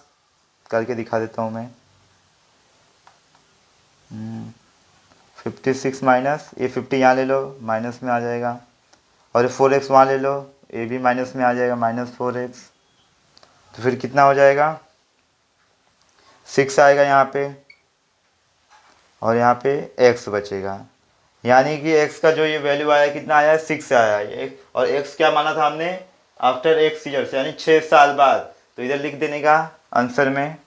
करके दिखा देता हूँ मैं। 56 माइनस ये 50 यहाँ ले लो, माइनस में आ जाएगा, और ये 4x वहाँ ले लो, ये भी माइनस में आ जाएगा, -4x। तो फिर कितना हो जाएगा, 6 आएगा यहाँ पे, और यहाँ पे x बचेगा, यानी कि x का जो ये वैल्यू आया कितना आया, 6 आया ये। और x क्या माना था हमने, आफ्टर x ईयर्स, यानी 6 साल बाद। तो इधर लिख देने का आंसर में,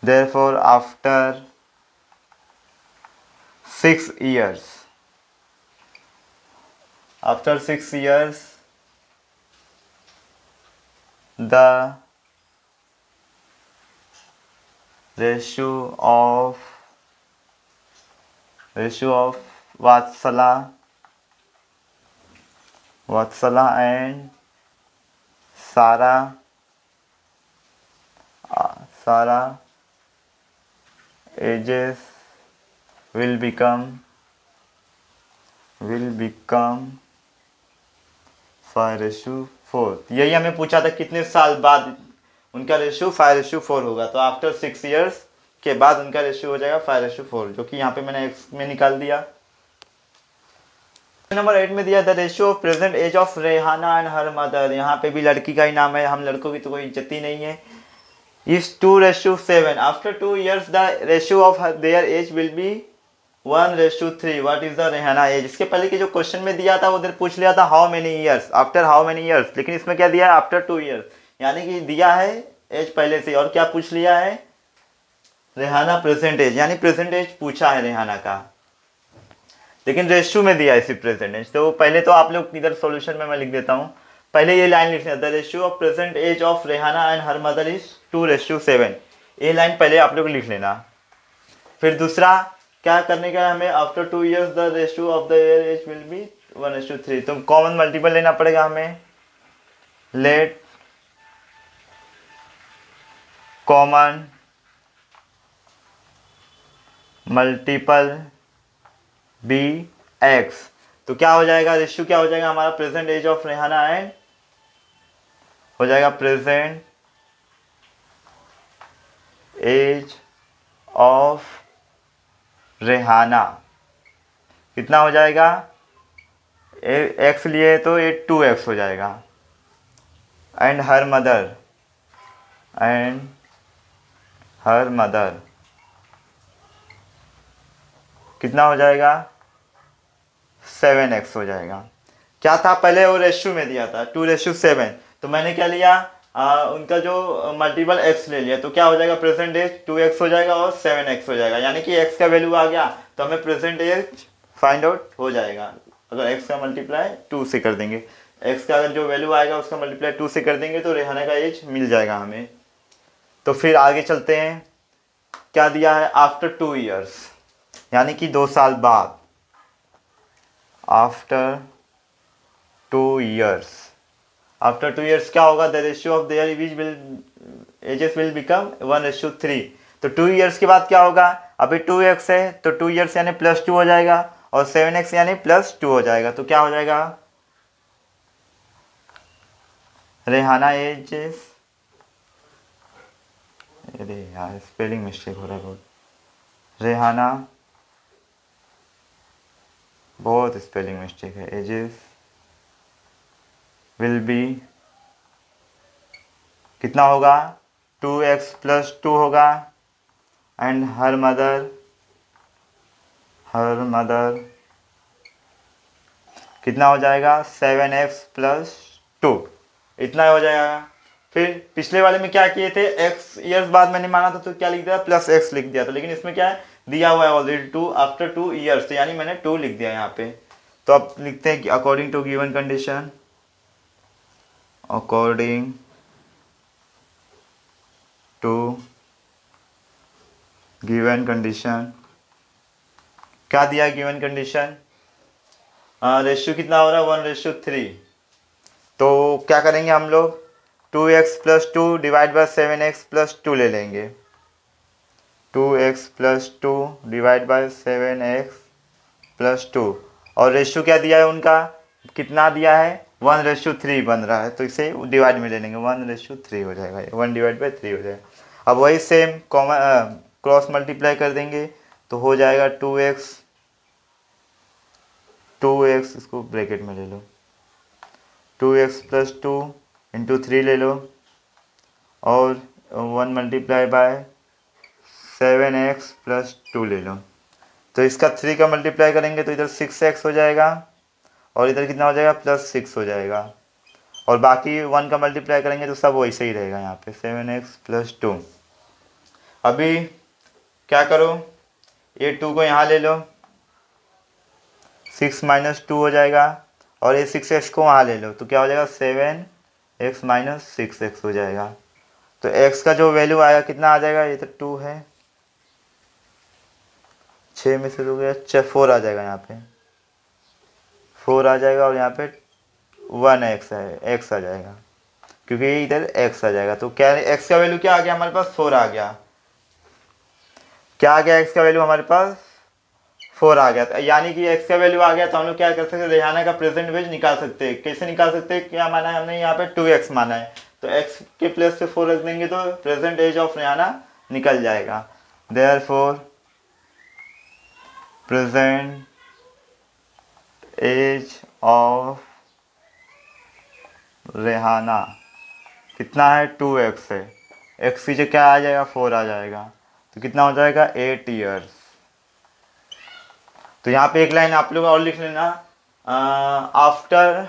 therefore after 6 years, after 6 years the ratio of Vatsala and Sarah ages will become 5:4। यही हमें पूछा था कितने साल बाद उनका रेशियो 5:4 होगा, तो आफ्टर 6 years के बाद उनका रेशियो हो जाएगा 5:4, जो कि यहाँ पे मैंने x में निकाल दिया। नंबर 8 में दिया the ratio of present age of Rehana and her mother. यहाँ पे भी लड़की का ही नाम है, हम लड़कों की तो कोई इज्जत ही नहीं है। Is 2:7, after 2 years the ratio of their age will be 1:3। What is the Rehana age. इसके पहले के जो क्वेश्चन में दिया था उधर पूछ लिया था how many years, after how many years, लेकिन इसमें क्या दिया है, आफ्टर 2 years, यानी कि दिया है एज पहले से। और क्या पूछ लिया है, रेहाना प्रेजेंट एज, यानी प्रेजेंट एज पूछा है रेहाना का, लेकिन रेशियो में दिया है सिर्फ प्रेजेंट एज। तो पहले तो आप लोग इधर सॉल्यूशन में मैं लिख देता हूँ, पहले ये लाइन लिखना, the ratio of present age of Rehana and her mother is 2:7। ये लाइन पहले आप लोग लिख लेना। फिर दूसरा क्या करने का है हमें, after 2 years the ratio of the age will be 1:3। तो कॉमन मल्टीपल लेना पड़ेगा हमें, let common multiple be X. तो क्या हो जाएगा, रेशियो क्या हो जाएगा हमारा, present age of Rehana and हो जाएगा प्रेजेंट एज ऑफ रेहाना, कितना हो जाएगा, एक्स लिए तो ये 2x हो जाएगा, एंड हर मदर कितना हो जाएगा, 7x हो जाएगा। क्या था पहले वो रेशियो में दिया था 2:7, तो मैंने क्या लिया, उनका जो मल्टीपल x ले लिया, तो क्या हो जाएगा, प्रेजेंट एज 2x हो जाएगा और 7x हो जाएगा, यानी कि x का वैल्यू आ गया, तो हमें प्रेजेंट एज फाइंड आउट हो जाएगा। अगर x का मल्टीप्लाई 2 से कर देंगे, x का अगर जो वैल्यू आएगा उसका मल्टीप्लाई 2 से कर देंगे तो रेहाना का एज मिल जाएगा हमें। तो फिर आगे चलते हैं, क्या दिया है, आफ्टर 2 years, यानी कि 2 साल बाद, आफ्टर 2 years, आफ्टर 2 years क्या होगा, the ratio of there edges will become 1:3। तो 2 years के बाद क्या होगा, अभी 2x है तो 2 years यानी +2 हो जाएगा, और 7x यानी +2 हो जाएगा, तो क्या हो जाएगा, रेहाना एजेस, अरे यार स्पेलिंग मिस्टेक हो रहा है बहुत, रेहाना बहुत स्पेलिंग मिस्टेक है, एजेस विल बी कितना होगा, 2x + 2 होगा, एंड हर मदर कितना हो जाएगा 7x+2, इतना हो जाएगा। फिर पिछले वाले में क्या किए थे, x ईयर्स बाद मैंने माना था तो क्या लिख दिया +x लिख दिया था, लेकिन इसमें क्या है दिया हुआ है ऑलरेडी 2 आफ्टर 2 ईयर्स, तो यानी मैंने 2 लिख दिया यहाँ पे। तो अब लिखते हैं कि according to given condition, according to given condition, क्या दिया गिवन कंडीशन, रेशियो कितना हो रहा है 1:3। तो क्या करेंगे हम लोग 2x+2 डिवाइड बाय 7x+2 ले लेंगे, 2x+2 डिवाइड बाय 7x+2, और रेशियो क्या दिया है उनका, कितना दिया है 1:3 बन रहा है, तो इसे डिवाइड में ले लेंगे 1:3 हो जाएगा, 1/3 हो जाएगा। अब वही सेम क्रॉस मल्टीप्लाई कर देंगे तो हो जाएगा 2x, इसको ब्रैकेट में ले लो, 2x+2 इंटू 3 ले लो, और 1 मल्टीप्लाई बाय 7x+2 ले लो। तो इसका 3 का मल्टीप्लाई करेंगे तो इधर 6x हो जाएगा, और इधर कितना हो जाएगा +6 हो जाएगा, और बाकी 1 का मल्टीप्लाई करेंगे तो सब वैसे ही रहेगा यहाँ पे 7x+2। अभी क्या करो, ये 2 को यहाँ ले लो, 6 - 2 हो जाएगा, और ये 6x को वहाँ ले लो तो क्या हो जाएगा 7x - 6x हो जाएगा। तो x का जो वैल्यू आएगा कितना आ जाएगा, ये तो 2 है, 6 में से 2 गया 4 आ जाएगा, यहाँ पे 4 आ जाएगा, और यहाँ पे 1x है, x आ जाएगा, क्योंकि इधर x आ जाएगा। तो क्या x का वैल्यू क्या आ गया हमारे पास 4 आ गया, क्या आ गया x का वैल्यू हमारे पास 4 आ गया, यानी कि x का वैल्यू आ गया तो हम लोग क्या कर सकते हैं, रेहाना का प्रेजेंट वेज निकाल सकते हैं। कैसे निकाल सकते हैं, क्या माना है हमने यहाँ पे 2x माना है, तो x के प्लेस पे 4 रख देंगे तो प्रेजेंट एज ऑफ रेहाना निकल जाएगा। Therefore present age of Rehana कितना है 2x है, x की जगह क्या आ जाएगा 4 आ जाएगा, तो कितना हो जाएगा 8 ईयर्स। तो यहाँ पे एक लाइन आप लोग और लिख लेना, after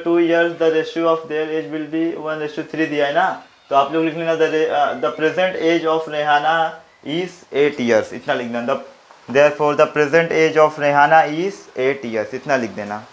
2 years the ratio of their age will be 1:3 दिया है ना, तो आप लोग लिख लेना the present age of Rehana is 8 years, इतना लिख देना, therefore the present age of Rehana is 8 years, इतना लिख देना।